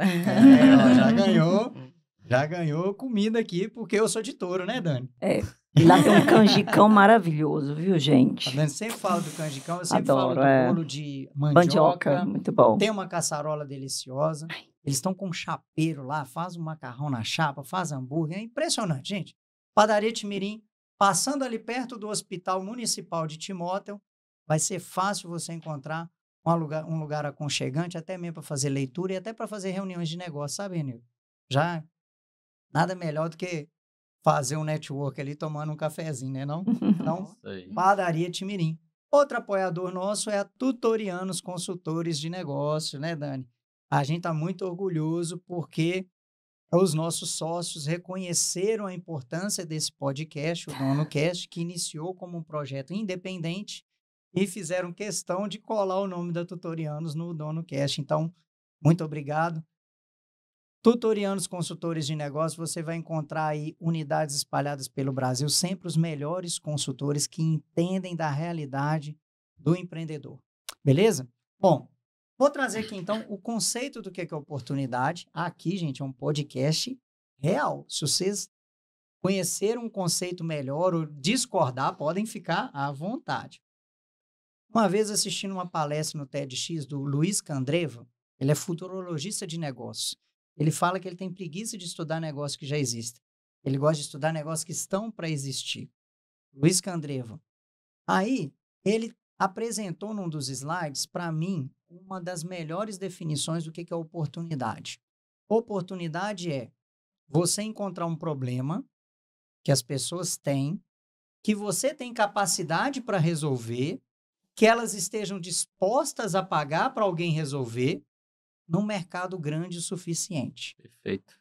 Já ganhou comida aqui, porque eu sou de Touro, né, Dani? E lá tem um canjicão maravilhoso, viu, gente? A Dani sempre fala do canjicão, eu sempre falo Adoro, do bolo de mandioca. Muito bom. Tem uma caçarola deliciosa. Eles estão com um chapeiro lá, faz um macarrão na chapa, faz hambúrguer. É impressionante, gente. Padaria Timirim, passando ali perto do Hospital Municipal de Timóteo, vai ser fácil você encontrar um lugar aconchegante, até mesmo para fazer leitura e até para fazer reuniões de negócio, sabe, Renildo? Já nada melhor do que fazer um network ali tomando um cafezinho, né, não? Então, Padaria Timirim. Outro apoiador nosso é a Tutorianos Consultores de Negócios, né, Dani? A gente está muito orgulhoso porque os nossos sócios reconheceram a importância desse podcast, o DonoCast, que iniciou como um projeto independente e fizeram questão de colar o nome da Tutorianos no DonoCast. Então, muito obrigado. Tutorianos Consultores de Negócios, você vai encontrar aí unidades espalhadas pelo Brasil, sempre os melhores consultores que entendem da realidade do empreendedor. Beleza? Bom, vou trazer aqui, então, o conceito do que é oportunidade. Aqui, gente, é um podcast real. Se vocês conheceram um conceito melhor ou discordar, podem ficar à vontade. Uma vez assistindo uma palestra no TEDx do Luiz Candreva, ele é futurologista de negócios. Ele fala que ele tem preguiça de estudar negócios que já existem. Ele gosta de estudar negócios que estão para existir. Luiz Candreva. Aí, ele apresentou num dos slides, para mim, uma das melhores definições do que é oportunidade. Oportunidade é você encontrar um problema que as pessoas têm, que você tem capacidade para resolver, que elas estejam dispostas a pagar para alguém resolver, num mercado grande o suficiente. Perfeito.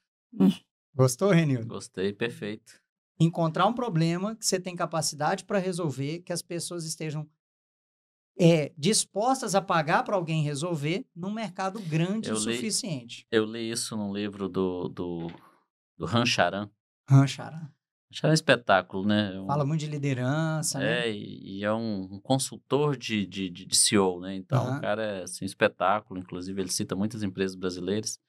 Gostou, Renildo? Gostei, perfeito. Encontrar um problema que você tem capacidade para resolver, que as pessoas estejam dispostas a pagar para alguém resolver, num mercado grande o suficiente. Eu li isso num livro do Rancharan. Rancharan. É um espetáculo, né? Fala muito de liderança, né? E é um consultor de CEO, né? Então, o cara é assim, um espetáculo. Inclusive, ele cita muitas empresas brasileiras.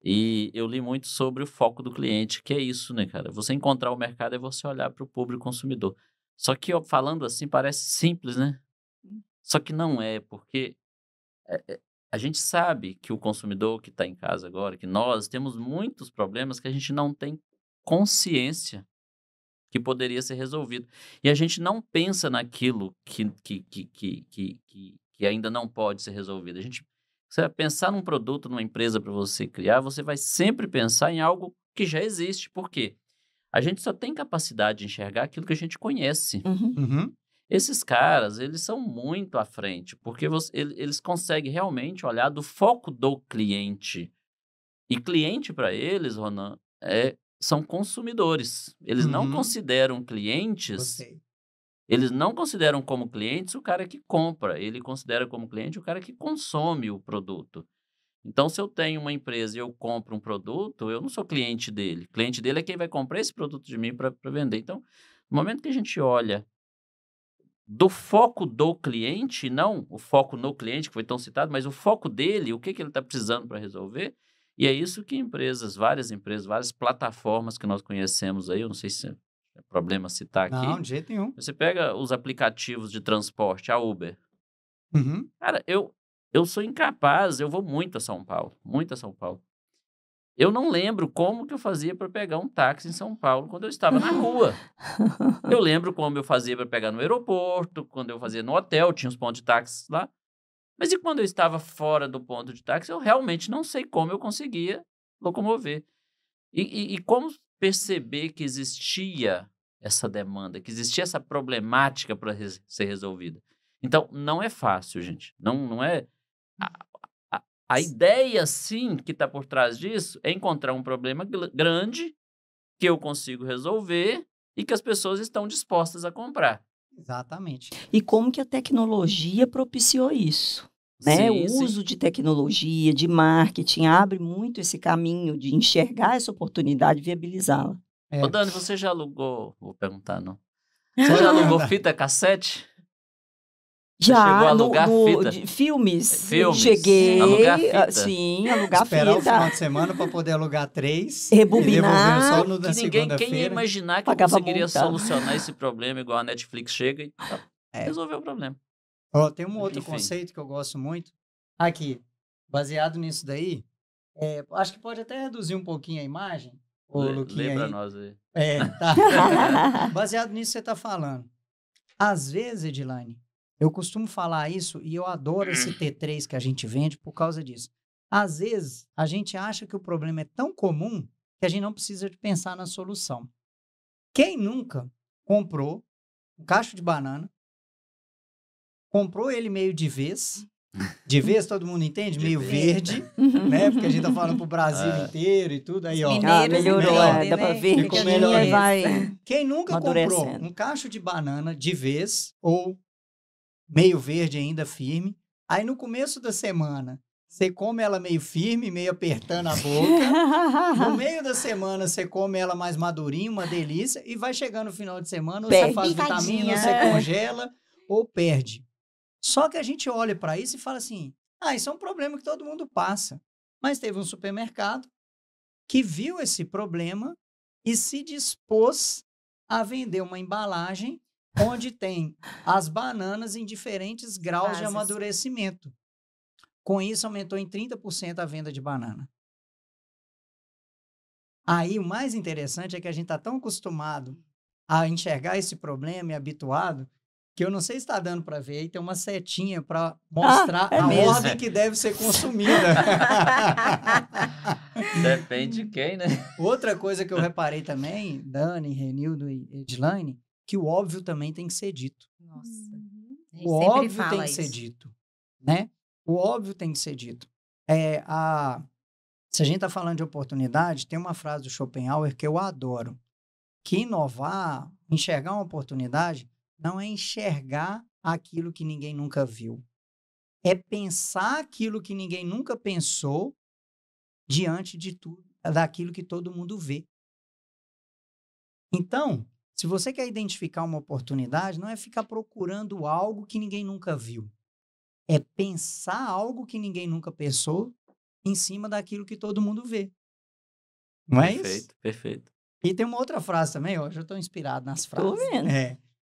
E eu li muito sobre o foco do cliente, que é isso, né, cara? Você encontrar o mercado é você olhar para o público consumidor. Só que, ó, falando assim, parece simples, né? Só que não é, porque a gente sabe que o consumidor que está em casa agora, que nós temos muitos problemas que a gente não tem consciência que poderia ser resolvido. E a gente não pensa naquilo que ainda não pode ser resolvido. Você vai pensar num produto, numa empresa para você criar, você vai sempre pensar em algo que já existe. Por quê? A gente só tem capacidade de enxergar aquilo que a gente conhece. Esses caras, eles são muito à frente, porque eles conseguem realmente olhar do foco do cliente. E cliente, para eles, Ronan, são consumidores. Eles não consideram clientes. Eles não consideram como clientes o cara que compra. Ele considera como cliente o cara que consome o produto. Então, se eu tenho uma empresa e eu compro um produto, eu não sou cliente dele. Cliente dele é quem vai comprar esse produto de mim para vender. Então, no momento que a gente olha do foco do cliente, não o foco no cliente, que foi tão citado, mas o foco dele, o que ele está precisando para resolver. E é isso que várias empresas, várias plataformas que nós conhecemos aí, eu não sei se é problema citar aqui. Não, de jeito nenhum. Você pega os aplicativos de transporte, a Uber. Cara, eu eu sou incapaz, eu vou muito a São Paulo, muito a São Paulo. Eu não lembro como que eu fazia para pegar um táxi em São Paulo quando eu estava na rua. Eu lembro como eu fazia para pegar no aeroporto, quando eu fazia no hotel, tinha os pontos de táxi lá. Mas e quando eu estava fora do ponto de táxi, eu realmente não sei como eu conseguia locomover. E como perceber que existia essa demanda, que existia essa problemática para ser resolvida. Então, não é fácil, gente. Não é... A ideia, sim, que está por trás disso é encontrar um problema grande que eu consigo resolver e que as pessoas estão dispostas a comprar. Exatamente. E como que a tecnologia propiciou isso? Né? Sim, O sim. uso de tecnologia, de marketing, abre muito esse caminho de enxergar essa oportunidade e viabilizá-la. Ô, Dani, você já alugou... Vou perguntar, não. Você já alugou fita cassete? Você chegou a alugar fita? Filmes. Filmes? Cheguei. Alugar fita? Sim, alugar Esperar fita. o final de semana para poder alugar 3. Rebobinar. E devolver só na Quem ia segunda-feira. imaginar que Pagava eu conseguiria multa. solucionar esse problema igual a Netflix chega e resolveu o problema. Ó, tem um outro Enfim. conceito que eu gosto muito. Aqui, baseado nisso daí, acho que pode até reduzir um pouquinho a imagem. Ô, Luquinha Lê pra aí. nós aí. Tá. Baseado nisso que você está falando. Às vezes, Edilane, eu costumo falar isso e eu adoro esse T3 que a gente vende por causa disso. Às vezes, a gente acha que o problema é tão comum que a gente não precisa de pensar na solução. Quem nunca comprou um cacho de banana, comprou ele meio de vez todo mundo entende? De Meio vez. verde, né? Porque a gente tá falando pro Brasil inteiro e tudo aí, ó. Mineiros melhorou, entendem, dá pra né? ver Ficou que melhor. vai... Quem nunca comprou Amadurecendo. um cacho de banana de vez ou meio verde ainda firme, aí no começo da semana você come ela meio firme, meio apertando a boca. No meio da semana você come ela mais madurinha, uma delícia, e vai chegando no final de semana, ou você Perde. faz vitamina, ou você congela, ou perde. Só que a gente olha para isso e fala assim, isso é um problema que todo mundo passa. Mas teve um supermercado que viu esse problema e se dispôs a vender uma embalagem onde tem as bananas em diferentes graus de Fases. amadurecimento. Com isso, aumentou em 30% a venda de banana. Aí, o mais interessante é que a gente está tão acostumado a enxergar esse problema e habituado, que eu não sei se está dando para ver, aí tem uma setinha para mostrar é a mesmo. ordem que deve ser consumida. Depende de quem, né? Outra coisa que eu reparei também, Dani, Renildo e Edilane, que o óbvio também tem que ser dito. Nossa. A gente O sempre óbvio fala tem que ser isso. dito, né? O óbvio tem que ser dito. Se a gente está falando de oportunidade, tem uma frase do Schopenhauer que eu adoro, que inovar, enxergar uma oportunidade, não é enxergar aquilo que ninguém nunca viu. É pensar aquilo que ninguém nunca pensou diante de tudo, daquilo que todo mundo vê. Então, se você quer identificar uma oportunidade, não é ficar procurando algo que ninguém nunca viu. É pensar algo que ninguém nunca pensou em cima daquilo que todo mundo vê. Não é isso? Perfeito, perfeito. E tem uma outra frase também, hoje eu estou inspirado nas frases. Tô vendo.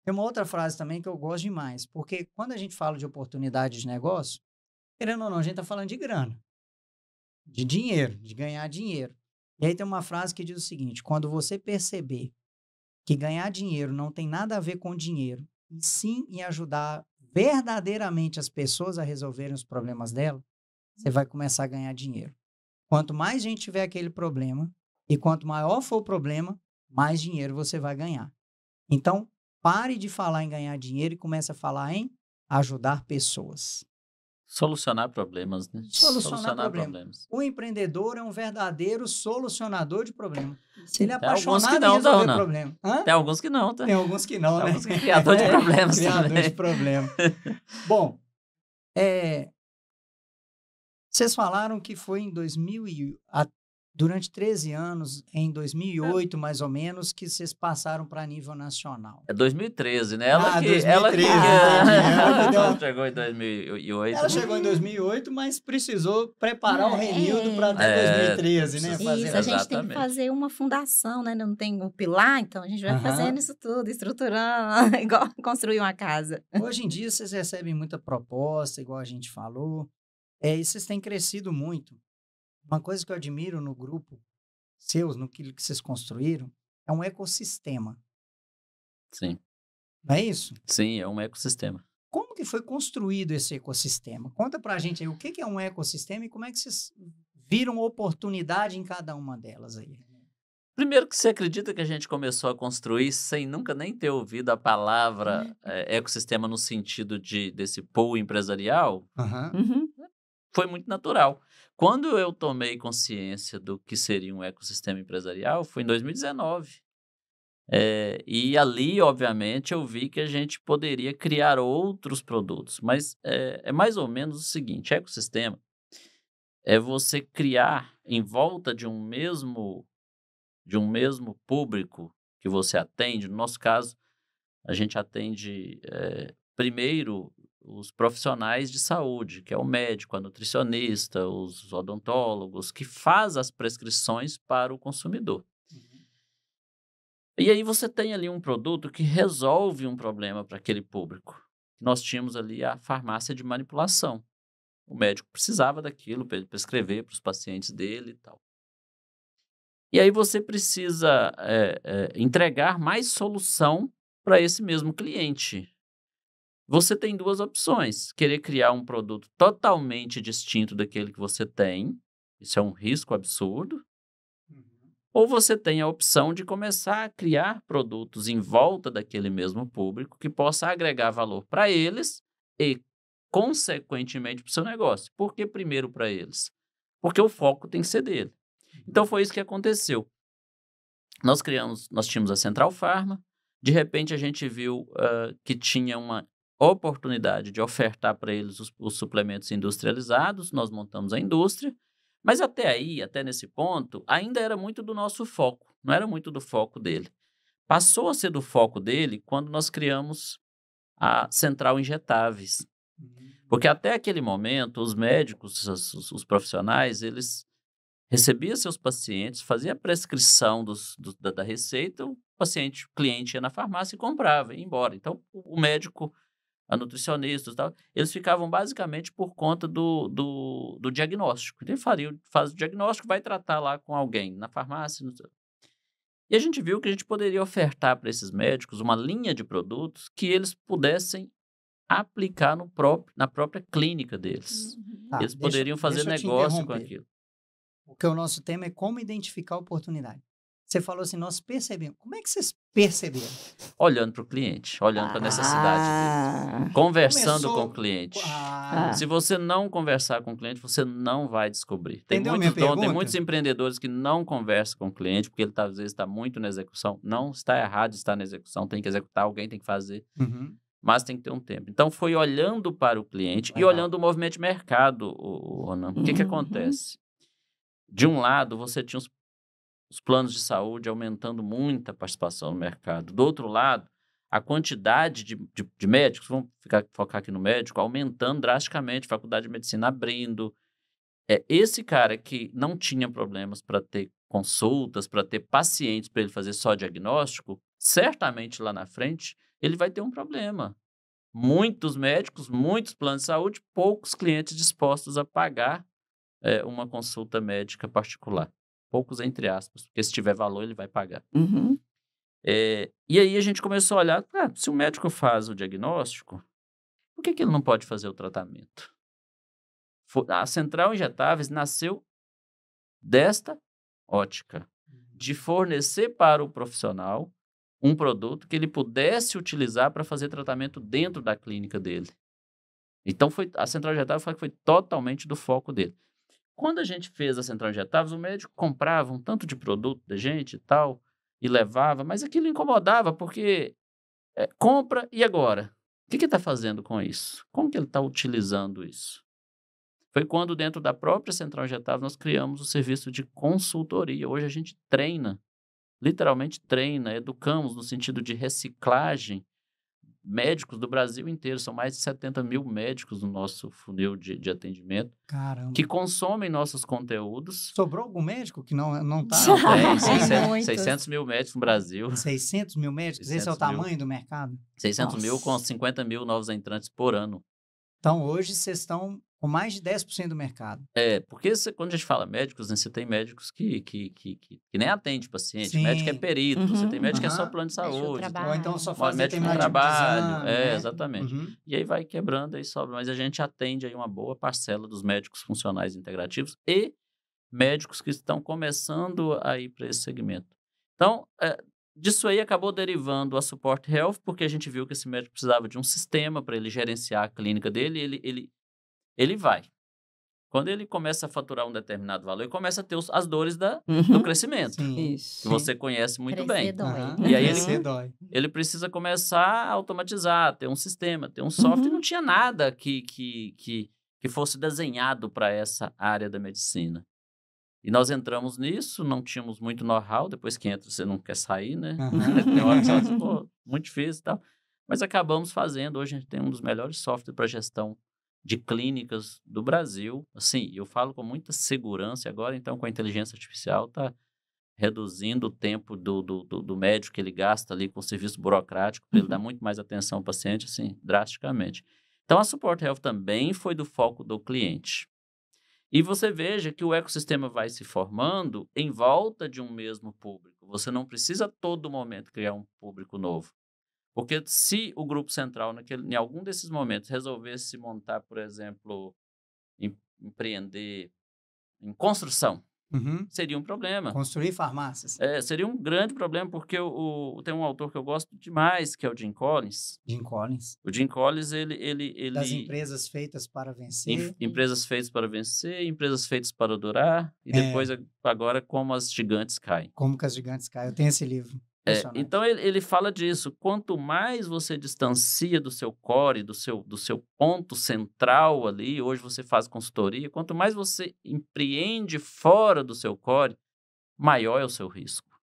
Tem uma outra frase também que eu gosto demais, porque quando a gente fala de oportunidade de negócio, querendo ou não, a gente está falando de grana, de dinheiro, de ganhar dinheiro. E aí tem uma frase que diz o seguinte, quando você perceber que ganhar dinheiro não tem nada a ver com dinheiro, e sim em ajudar verdadeiramente as pessoas a resolverem os problemas dela, você vai começar a ganhar dinheiro. Quanto mais gente tiver aquele problema, e quanto maior for o problema, mais dinheiro você vai ganhar. Então, pare de falar em ganhar dinheiro e comece a falar em ajudar pessoas. Solucionar problemas, né? Solucionar problemas. O empreendedor é um verdadeiro solucionador de problemas. Ele é Tem alguns que apaixonado em não, resolver Dona. problema. Hã? Tem alguns que não, tá? Tem alguns que não, Tem né? alguns que é criador de problemas Criador também. de problemas. Bom, vocês falaram que foi em durante 13 anos, em 2008, mais ou menos, que vocês passaram para nível nacional. É 2013, né? 2013, Ela que entendi. ela chegou em 2008. Ela chegou em 2008, mas precisou preparar o Renildo para até 2013, né? precisa- Isso, a gente tem que Exatamente. fazer uma fundação, né? Não tem um pilar, então a gente vai Aham. fazendo isso tudo, estruturando, igual construir uma casa. Hoje em dia, vocês recebem muita proposta, igual a gente falou. E vocês têm crescido muito. Uma coisa que eu admiro no grupo seus, no que vocês construíram, é um ecossistema. Sim. Não é isso? Sim, é um ecossistema. Como que foi construído esse ecossistema? Conta pra gente aí o que é um ecossistema e como é que vocês viram oportunidade em cada uma delas aí. Primeiro que você acredita que a gente começou a construir sem nunca nem ter ouvido a palavra ecossistema no sentido desse pool empresarial? Aham. Uhum. Foi muito natural. Quando eu tomei consciência do que seria um ecossistema empresarial, foi em 2019. E ali, obviamente, eu vi que a gente poderia criar outros produtos. Mas é mais ou menos o seguinte: ecossistema é você criar em volta de um mesmo público que você atende. No nosso caso, a gente atende primeiro os profissionais de saúde, que é o médico, a nutricionista, os odontólogos, que faz as prescrições para o consumidor. E aí você tem ali um produto que resolve um problema para aquele público. Nós tínhamos ali a farmácia de manipulação. O médico precisava daquilo para ele prescrever para os pacientes dele e tal. E aí você precisa entregar mais solução para esse mesmo cliente. Você tem duas opções: querer criar um produto totalmente distinto daquele que você tem, isso é um risco absurdo, ou você tem a opção de começar a criar produtos em volta daquele mesmo público que possa agregar valor para eles e, consequentemente, para o seu negócio. Por que primeiro para eles? Porque o foco tem que ser dele. Então, foi isso que aconteceu. Nós tínhamos a Central Pharma, de repente a gente viu que tinha uma oportunidade de ofertar para eles os suplementos industrializados, nós montamos a indústria, mas até nesse ponto, ainda era muito do nosso foco, não era muito do foco dele. Passou a ser do foco dele quando nós criamos a Central Injetáveis. Porque até aquele momento, os médicos, os profissionais, eles recebiam seus pacientes, fazia a prescrição da receita, o cliente ia na farmácia e comprava, e ia embora. Então, o médico, a nutricionista e tal, eles ficavam basicamente por conta do diagnóstico. Então, ele faz o diagnóstico, vai tratar lá com alguém na farmácia. E a gente viu que a gente poderia ofertar para esses médicos uma linha de produtos que eles pudessem aplicar na própria clínica deles. Tá, Eles poderiam fazer deixa eu te negócio com interromper. aquilo. Porque o nosso tema é como identificar a oportunidade. Você falou assim, nós percebemos. Como é que vocês perceberam? Olhando para o cliente, olhando para a necessidade dele. Conversando com o cliente. Se você não conversar com o cliente, você não vai descobrir. Tem muitos empreendedores que não conversam com o cliente, porque ele às vezes está muito na execução. Não está errado estar na execução, tem que executar, alguém tem que fazer. Mas tem que ter um tempo. Então, foi olhando para o cliente e olhando o movimento de mercado, Ronan. O que acontece? De um lado, você tinha os planos de saúde aumentando muito a participação no mercado. Do outro lado, a quantidade de médicos, vamos focar aqui no médico, aumentando drasticamente, faculdade de medicina abrindo. Esse cara que não tinha problemas para ter consultas, para ter pacientes, para ele fazer só diagnóstico, certamente lá na frente, ele vai ter um problema. Muitos médicos, muitos planos de saúde, poucos clientes dispostos a pagar uma consulta médica particular. Poucos entre aspas, porque se tiver valor, ele vai pagar. E aí a gente começou a olhar, se o médico faz o diagnóstico, por que ele não pode fazer o tratamento? A Central Injetáveis nasceu desta ótica, de fornecer para o profissional um produto que ele pudesse utilizar para fazer tratamento dentro da clínica dele. Então, a Central Injetáveis foi totalmente do foco dele. Quando a gente fez a Central Injetáveis, o médico comprava um tanto de produto da gente e tal, e levava, mas aquilo incomodava, porque compra e agora? O que ele está fazendo com isso? Como que ele está utilizando isso? Foi quando, dentro da própria Central Injetáveis, nós criamos o serviço de consultoria. Hoje a gente treina, literalmente treina, educamos no sentido de reciclagem médicos do Brasil inteiro. São mais de 70 mil médicos no nosso funil de atendimento. Caramba. Que consomem nossos conteúdos. Sobrou algum médico que não está? Tem 600 mil médicos no Brasil. 600 mil médicos? 600 esse é o tamanho do mercado? 600 mil com 50 mil novos entrantes por ano. Então, hoje vocês estão Com mais de 10% do mercado. Porque quando a gente fala médicos, né, você tem médicos que nem atende paciente. Sim. Médico é perito, você tem médico que é só Aham. plano de Médico do saúde. trabalho. Ou então só Mas faz médico do determinado tipo de trabalho, exame, né? exatamente. Uhum. E aí vai quebrando, aí sobra. Mas a gente atende aí uma boa parcela dos médicos funcionais integrativos e médicos que estão começando a ir para esse segmento. Então, disso aí acabou derivando a Support Health, porque a gente viu que esse médico precisava de um sistema para ele gerenciar a clínica dele, ele vai. Quando ele começa a faturar um determinado valor, ele começa a ter as dores do crescimento, Sim. Isso. que você conhece muito Crescer bem. dói. Aham. E aí Crescer dói. Ele precisa começar a automatizar, ter um sistema, ter um software. E não tinha nada que fosse desenhado para essa área da medicina. E nós entramos nisso, não tínhamos muito know-how. Depois que entra, você não quer sair, né? Aham. Tem hora que você fala, pô, muito difícil e tal. Mas acabamos fazendo. Hoje a gente tem um dos melhores softwares para gestão de clínicas do Brasil. Assim, eu falo com muita segurança agora, então, com a inteligência artificial, está reduzindo o tempo do médico que ele gasta ali com o serviço burocrático, para ele dar muito mais atenção ao paciente, assim, drasticamente. Então, a Support Health também foi do foco do cliente. E você veja que o ecossistema vai se formando em volta de um mesmo público. Você não precisa a todo momento criar um público novo. Porque se o Grupo Central, em algum desses momentos, resolvesse montar, por exemplo, empreender em construção, Uhum. seria um problema. Construir farmácias. Seria um grande problema, porque tem um autor que eu gosto demais, que é o Jim Collins. Jim Collins. O Jim Collins, ele... Das empresas feitas para vencer. Empresas feitas para vencer, empresas feitas para durar, e depois, agora, como as gigantes caem. Como que as gigantes caem. Eu tenho esse livro. Então, ele fala disso. Quanto mais você distancia do seu core, do seu ponto central ali, hoje você faz consultoria, quanto mais você empreende fora do seu core, maior é o seu risco.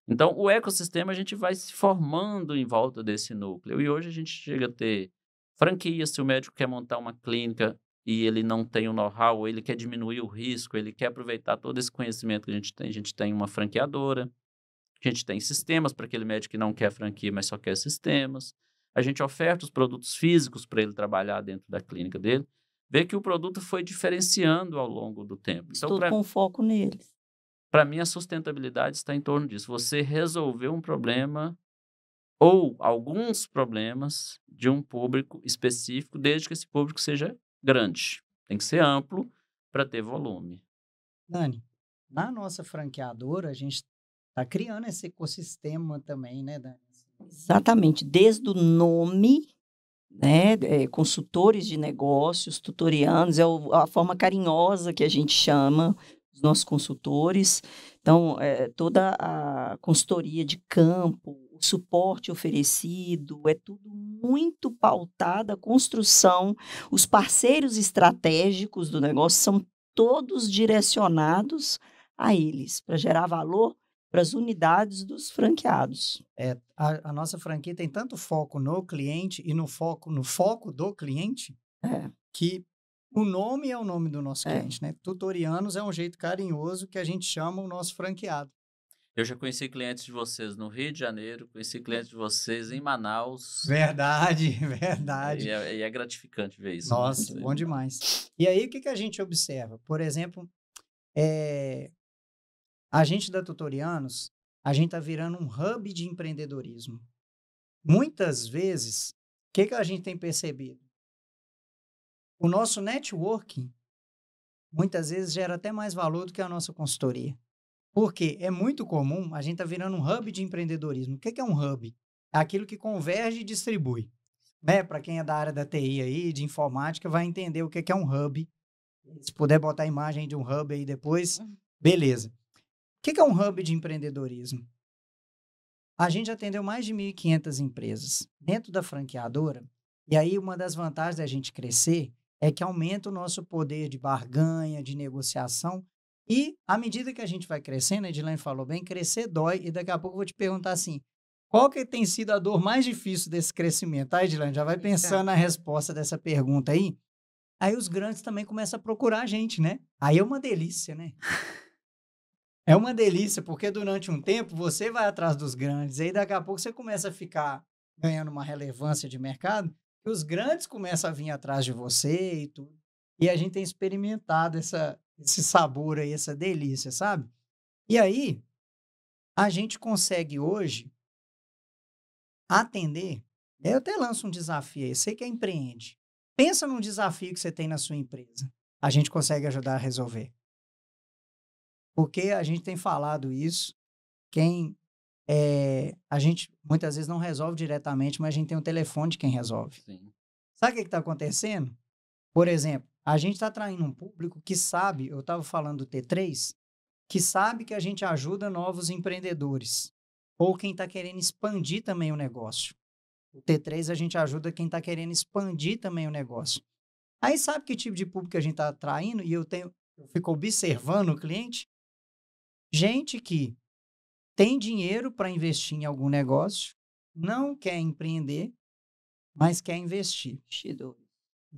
Então, o ecossistema, a gente vai se formando em volta desse núcleo. E hoje a gente chega a ter franquia. Se o médico quer montar uma clínica e ele não tem o know-how, ele quer diminuir o risco, ele quer aproveitar todo esse conhecimento que a gente tem uma franqueadora. A gente tem sistemas para aquele médico que não quer franquia, mas só quer sistemas. A gente oferta os produtos físicos para ele trabalhar dentro da clínica dele. Vê que o produto foi diferenciando ao longo do tempo. Então, Tudo com foco neles. Para mim, a sustentabilidade está em torno disso. Você resolver um problema ou alguns problemas de um público específico, desde que esse público seja grande. Tem que ser amplo para ter volume. Dani, na nossa franqueadora, a gente está criando esse ecossistema também, né, Dani? Exatamente. Desde o nome, né, consultores de negócios, tutorianos, a forma carinhosa que a gente chama os nossos consultores. Então, toda a consultoria de campo, o suporte oferecido, é tudo muito pautado, a construção, os parceiros estratégicos do negócio são todos direcionados a eles, para gerar valor para as unidades dos franqueados. A nossa franquia tem tanto foco no cliente e no foco do cliente, que o nome é o nome do nosso cliente, né? Tutorianos é um jeito carinhoso que a gente chama o nosso franqueado. Eu já conheci clientes de vocês no Rio de Janeiro, conheci clientes de vocês em Manaus. Verdade, verdade. E é gratificante ver isso. Nossa, né? bom demais. E aí, o que a gente observa? Por exemplo, a gente da Tutorianos, a gente está virando um hub de empreendedorismo. Muitas vezes, o que a gente tem percebido? O nosso networking, muitas vezes, gera até mais valor do que a nossa consultoria. Porque é muito comum, a gente está virando um hub de empreendedorismo. O que é um hub? É aquilo que converge e distribui. Né? Para quem é da área da TI aí, de informática, vai entender o que é um hub. Se puder botar a imagem de um hub aí depois, beleza. O que é um hub de empreendedorismo? A gente atendeu mais de 1.500 empresas dentro da franqueadora. E aí, uma das vantagens da gente crescer é que aumenta o nosso poder de barganha, de negociação. E, à medida que a gente vai crescendo, a Edilene falou bem, crescer dói. E daqui a pouco eu vou te perguntar assim, qual que tem sido a dor mais difícil desse crescimento? Tá, Edilene? Já vai pensando na resposta dessa pergunta aí. Aí os grandes também começam a procurar a gente, né? Aí é uma delícia, né? É uma delícia, porque durante um tempo você vai atrás dos grandes, aí daqui a pouco você começa a ficar ganhando uma relevância de mercado, e os grandes começam a vir atrás de você e tudo. E a gente tem experimentado esse sabor aí, essa delícia, sabe? E aí, a gente consegue hoje atender. Eu até lanço um desafio aí, você que empreende. Pensa num desafio que você tem na sua empresa. A gente consegue ajudar a resolver. Porque a gente tem falado isso, a gente muitas vezes não resolve diretamente, mas a gente tem um telefone de quem resolve. Sim. Sabe o que está acontecendo? Por exemplo, a gente está atraindo um público que sabe, eu estava falando do T3, que sabe que a gente ajuda novos empreendedores. Ou quem está querendo expandir também o negócio. O T3 a gente ajuda quem está querendo expandir também o negócio. Aí sabe que tipo de público a gente está atraindo? E eu fico observando o cliente. Gente que tem dinheiro para investir em algum negócio, não quer empreender, mas quer investir.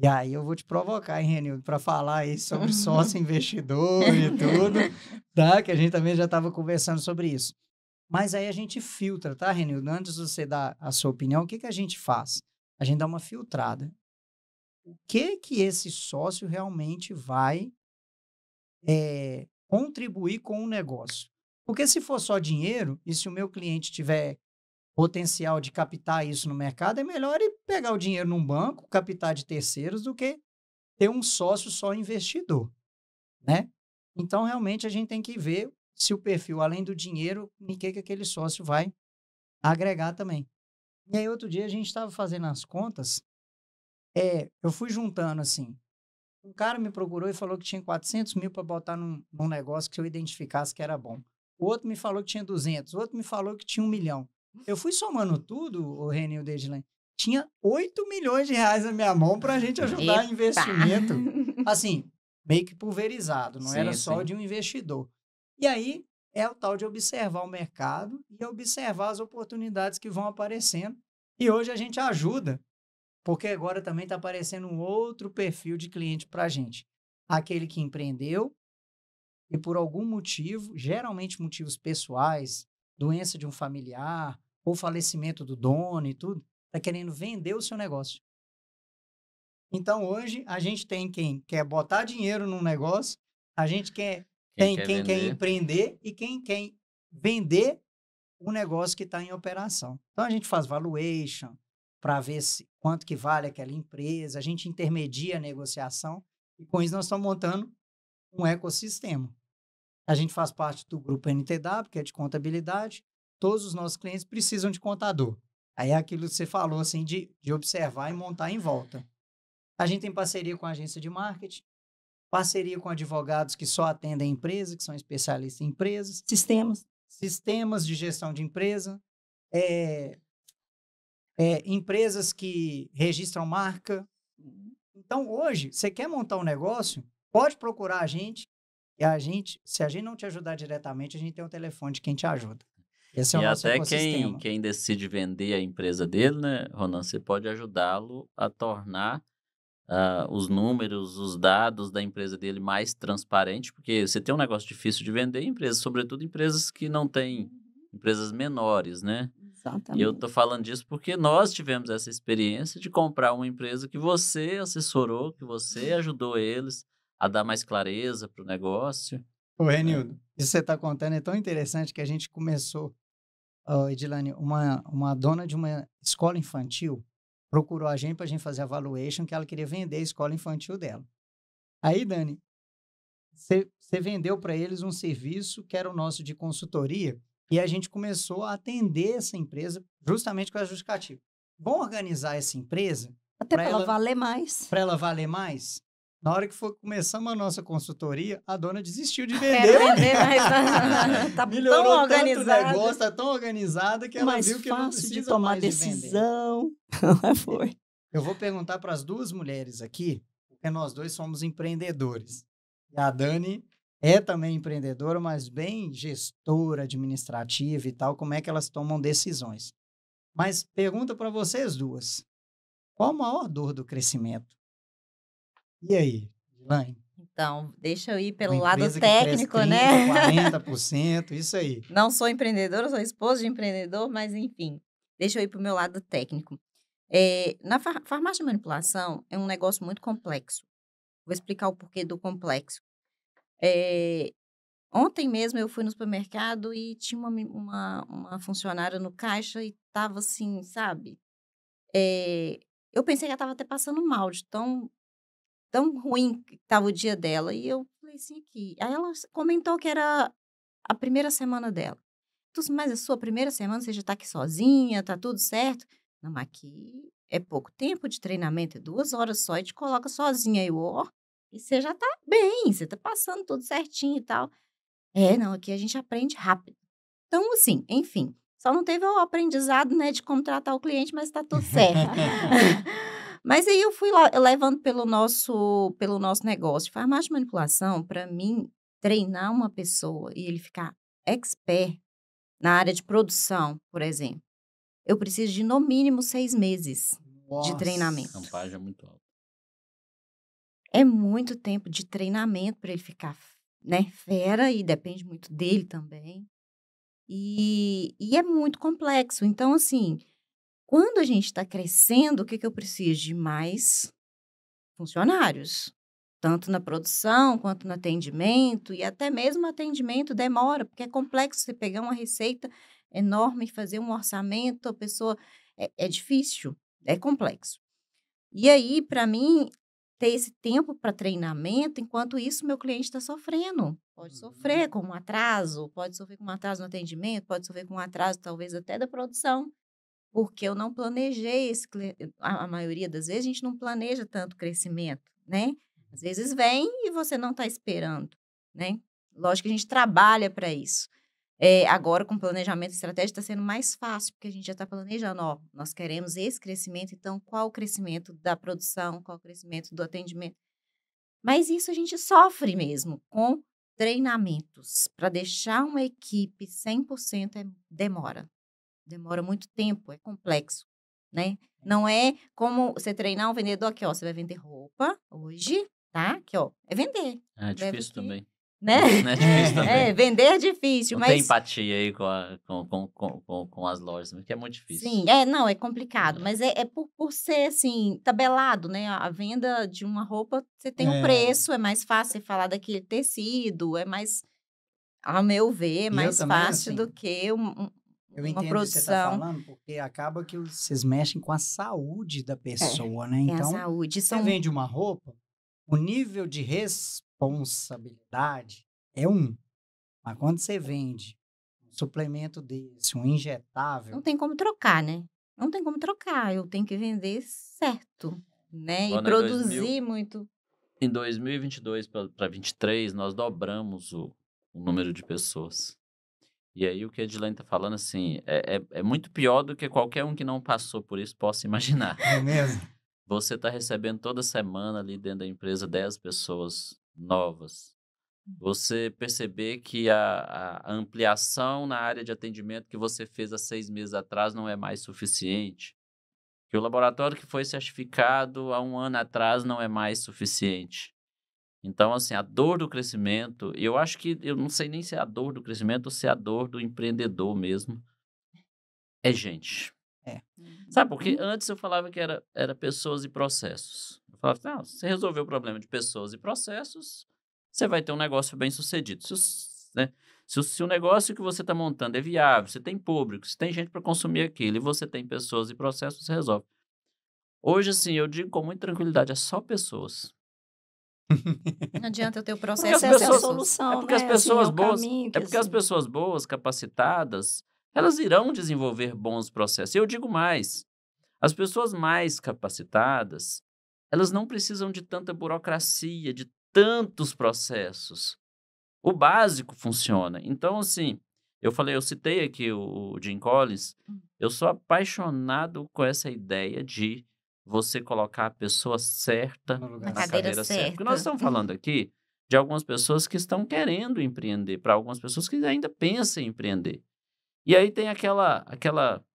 E aí eu vou te provocar, hein, Renildo, para falar aí sobre sócio investidor e tudo, tá? Que a gente também já estava conversando sobre isso. Mas aí a gente filtra, tá, Renildo? Antes de você dar a sua opinião, o que a gente faz? A gente dá uma filtrada. O que esse sócio realmente vai contribuir com o negócio? Porque se for só dinheiro, e se o meu cliente tiver potencial de captar isso no mercado, é melhor ele pegar o dinheiro num banco, captar de terceiros, do que ter um sócio só investidor, né? Então, realmente, a gente tem que ver se o perfil, além do dinheiro, em que aquele sócio vai agregar também. E aí, outro dia, a gente estava fazendo as contas, eu fui juntando, assim, um cara me procurou e falou que tinha 400 mil para botar num negócio que eu identificasse que era bom. O outro me falou que tinha 200, o outro me falou que tinha 1 milhão. Eu fui somando tudo, o Renildo e Edilene. Tinha 8 milhões de reais na minha mão para a gente ajudar em investimento. Assim, meio que pulverizado, não era só de um investidor. E aí, é o tal de observar o mercado e observar as oportunidades que vão aparecendo. E hoje a gente ajuda, porque agora também está aparecendo um outro perfil de cliente para a gente. Aquele que empreendeu e por algum motivo, geralmente motivos pessoais, doença de um familiar, ou falecimento do dono e tudo, está querendo vender o seu negócio. Então, hoje, a gente tem quem quer botar dinheiro num negócio, a gente tem quem quer empreender e quem quer vender um negócio que está em operação. Então, a gente faz valuation para ver quanto que vale aquela empresa, a gente intermedia a negociação e, com isso, nós estamos montando um ecossistema. A gente faz parte do grupo NTW, que é de contabilidade. Todos os nossos clientes precisam de contador. Aí é aquilo que você falou, assim, de observar e montar em volta. A gente tem parceria com a agência de marketing, parceria com advogados que só atendem a empresa, que são especialistas em empresas. Sistemas de gestão de empresa. Empresas que registram marca. Então, hoje, você quer montar um negócio, pode procurar a gente. E se a gente não te ajudar diretamente, a gente tem um telefone de quem te ajuda. Esse é o nosso ecossistema. E quem decide vender a empresa dele, né, Ronan, você pode ajudá-lo a tornar os números, os dados da empresa dele mais transparente, porque você tem um negócio difícil de vender, sobretudo empresas que não têm, empresas menores, né? Exatamente. E eu tô falando disso porque nós tivemos essa experiência de comprar uma empresa que você assessorou, que você ajudou eles a dar mais clareza para o negócio. Ô, Renildo, isso que você está contando é tão interessante que a gente começou, Edilane, uma dona de uma escola infantil procurou a gente para a gente fazer a valuation, que ela queria vender a escola infantil dela. Aí, Dani, você vendeu para eles um serviço que era o nosso de consultoria e a gente começou a atender essa empresa justamente com a justificativa. Vamos organizar essa empresa até para ela valer mais. Para ela valer mais? Na hora que começamos a nossa consultoria, a dona desistiu de vender. Mas tá melhorou tão tanto organizada. O negócio, está tão organizada que ela mais viu que não fácil precisa de tomar mais decisão. De vender. Foi. Eu vou perguntar para as duas mulheres aqui, porque nós dois somos empreendedores. E a Dani é também empreendedora, mas bem gestora administrativa e tal, como é que elas tomam decisões. Mas pergunta para vocês duas, qual a maior dor do crescimento? E aí, Elaine? Então, deixa eu ir pelo Uma lado empresa que cresce técnico, 30%, né? 40%, isso aí. Não sou empreendedora, sou esposa de empreendedor, mas enfim, deixa eu ir para o meu lado técnico. Na farmácia de manipulação é um negócio muito complexo, Vou explicar o porquê do complexo. Ontem mesmo eu fui no supermercado e tinha uma funcionária no caixa e estava assim, sabe? Eu pensei que ela estava até passando mal, de tão ruim que estava o dia dela. E eu falei assim aqui. Aí ela comentou que era a primeira semana dela. Então, assim, mas a sua primeira semana você já está aqui sozinha, tá tudo certo? Não, mas aqui é pouco tempo de treinamento, é 2 horas só e te coloca sozinha. Aí, ó, e você já tá bem, você tá passando tudo certinho e tal. Não, aqui a gente aprende rápido. Então, assim, enfim, só não teve o aprendizado, né, de como tratar o cliente, mas tá tudo certo. Mas aí eu fui lá, levando pelo nosso negócio de farmácia de manipulação, para mim, treinar uma pessoa e ele ficar expert na área de produção, por exemplo, eu preciso de, no mínimo, 6 meses de Nossa. A treinamento. campagem é muito alta. É muito tempo de treinamento para ele ficar, né, fera, e depende muito dele também. E é muito complexo. Então, assim, quando a gente está crescendo, o que eu preciso? De mais funcionários. Tanto na produção, quanto no atendimento, e até mesmo o atendimento demora, porque é complexo você pegar uma receita enorme e fazer um orçamento, a pessoa. É difícil, é complexo. E aí, para mim, ter esse tempo para treinamento, enquanto isso, meu cliente está sofrendo. Pode sofrer com um atraso, pode sofrer com um atraso no atendimento, pode sofrer com um atraso, talvez, até da produção, porque eu não planejei a maioria das vezes, a gente não planeja tanto crescimento, né? Às vezes vem e você não está esperando, né? Lógico que a gente trabalha para isso. Agora, com planejamento estratégico, está sendo mais fácil, porque a gente já está planejando, ó, nós queremos esse crescimento, então qual o crescimento da produção, qual o crescimento do atendimento. Mas isso a gente sofre mesmo com treinamentos. Para deixar uma equipe 100% demora. Demora muito tempo, é complexo, né? Não é como você treinar um vendedor aqui, ó, você vai vender roupa hoje, tá? Aqui, ó, é vender. É Leva difícil aqui, também. né? Não é difícil também. Vender é difícil, Não tem mas empatia aí com as lojas, porque é muito difícil. sim, não, é complicado, mas é por ser, assim, tabelado, né? A venda de uma roupa, você tem um preço, é mais fácil você falar daquele tecido, é mais, ao meu ver, E eu mais também, fácil do assim, que eu uma entendo o que você está produção. falando, porque acaba que vocês mexem com a saúde da pessoa, né? É a Então, saúde. você vende uma roupa, o nível de responsabilidade é um. Mas quando você vende um suplemento desse, um Não injetável, tem como trocar, né? Não tem como trocar, eu tenho que vender certo, né? E Agora, produzir muito. em 2022 para 23, nós dobramos o número de pessoas. E aí o que a Edilene está falando, assim, é muito pior do que qualquer um que não passou por isso possa imaginar. é mesmo? Você está recebendo toda semana ali dentro da empresa 10 pessoas novas. Você perceber que a ampliação na área de atendimento que você fez há 6 meses atrás não é mais suficiente. Que o laboratório que foi certificado há 1 ano atrás não é mais suficiente. Então, assim, a dor do crescimento, eu acho que, eu não sei nem se é a dor do crescimento ou se é a dor do empreendedor mesmo, é gente. Sabe, porque antes eu falava que era pessoas e processos. Eu falava, não, se você resolver o problema de pessoas e processos, você vai ter um negócio bem sucedido. Se o negócio que você está montando é viável, você tem público, você tem gente para consumir aquilo e você tem pessoas e processos, você resolve. Hoje, assim, eu digo com muita tranquilidade, é só pessoas. Não adianta eu ter o Porque as processo Essa é a pessoas, solução, porque as né? Assim, é pessoas o boas, caminho que, é porque as assim... pessoas boas, capacitadas, elas irão desenvolver bons processos. E eu digo mais, as pessoas mais capacitadas, elas não precisam de tanta burocracia, de tantos processos. O básico funciona. Então, assim, eu citei aqui o Jim Collins, eu sou apaixonado com essa ideia de você colocar a pessoa certa No na lugar na certo. cadeira cadeira certa. Porque nós certa. estamos falando aqui de algumas pessoas que estão querendo empreender, para algumas pessoas que ainda pensam em empreender. E aí tem aquela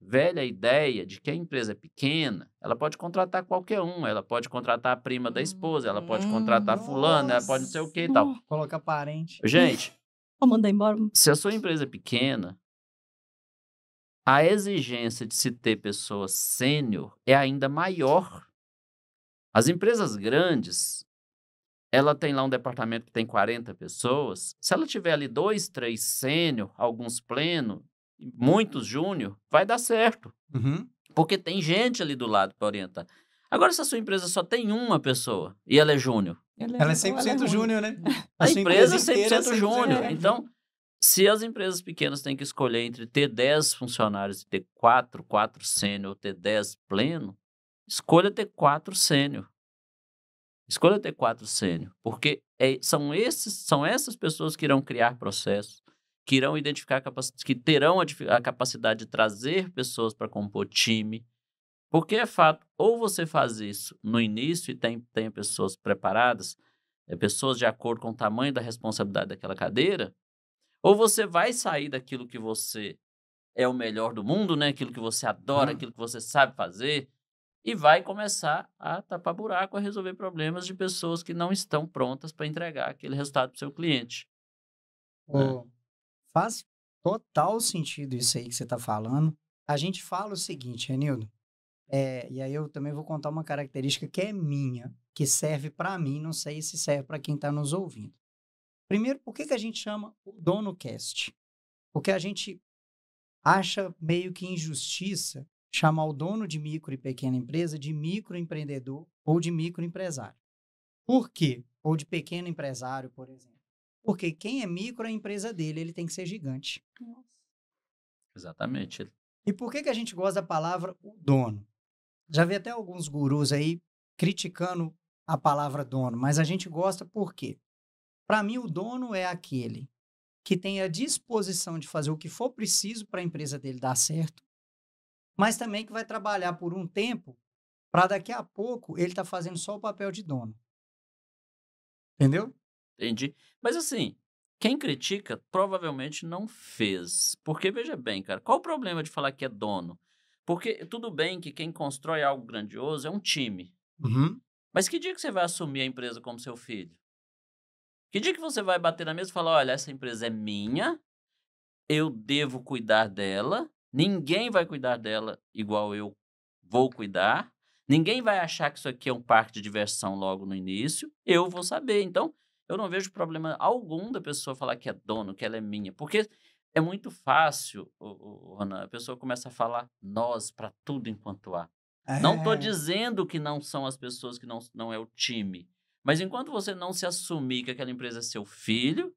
velha ideia de que a empresa é pequena, ela pode contratar qualquer um, ela pode contratar a prima da esposa, ela pode contratar fulano, ela pode não sei o que e tal. Não, Coloca parente. Gente, vou mandar embora. se a sua empresa é pequena, a exigência de se ter pessoas sênior é ainda maior. As empresas grandes, ela tem lá um departamento que tem 40 pessoas, se ela tiver ali 2, 3 sênior, alguns pleno, muitos júnior, vai dar certo. Uhum. Porque tem gente ali do lado para orientar. Agora, se a sua empresa só tem uma pessoa e ela é júnior, Ela é 100% júnior, né? a sua empresa é inteira 100% júnior. é Então, se as empresas pequenas têm que escolher entre ter 10 funcionários e ter 4 sênior, ou ter 10 pleno, escolha ter 4 sênior. Escolha ter 4 sênior, porque são essas pessoas que irão criar processos, que irão identificar que terão a capacidade de trazer pessoas para compor time, porque é fato, ou você faz isso no início e tem pessoas preparadas, pessoas de acordo com o tamanho da responsabilidade daquela cadeira, ou você vai sair daquilo que você é o melhor do mundo, né? Aquilo que você adora, aquilo que você sabe fazer, e vai começar a tapar buraco, a resolver problemas de pessoas que não estão prontas para entregar aquele resultado para o seu cliente. Né? Ô, faz total sentido isso aí que você está falando. A gente fala o seguinte, Renildo, e aí eu também vou contar uma característica que é minha, que serve para mim, não sei se serve para quem está nos ouvindo. Primeiro, por que a gente chama o DonoCast? Porque a gente acha meio que injustiça chamar o dono de micro e pequena empresa de microempreendedor ou de microempresário. Por quê? Ou de pequeno empresário, por exemplo. Porque quem é micro é a empresa dele, ele tem que ser gigante. Exatamente. E por que a gente gosta da palavra o dono? Já vi até alguns gurus aí criticando a palavra dono, mas a gente gosta por quê? Para mim, o dono é aquele que tem a disposição de fazer o que for preciso para a empresa dele dar certo, mas também que vai trabalhar por um tempo para daqui a pouco ele tá fazendo só o papel de dono. Entendeu? Entendi. Mas assim, quem critica provavelmente não fez. Porque, veja bem, cara, qual o problema de falar que é dono? Porque tudo bem que quem constrói algo grandioso é um time. Uhum. Mas que dia que você vai assumir a empresa como seu filho? Que dia que você vai bater na mesa e falar, olha, essa empresa é minha, eu devo cuidar dela, ninguém vai cuidar dela igual eu vou cuidar, ninguém vai achar que isso aqui é um parque de diversão logo no início, eu vou saber. Então, eu não vejo problema algum da pessoa falar que é dono, que ela é minha, porque é muito fácil, Ronan, a pessoa começa a falar nós para tudo enquanto há. Não estou dizendo que não são as pessoas, que não é o time, mas enquanto você não se assumir que aquela empresa é seu filho,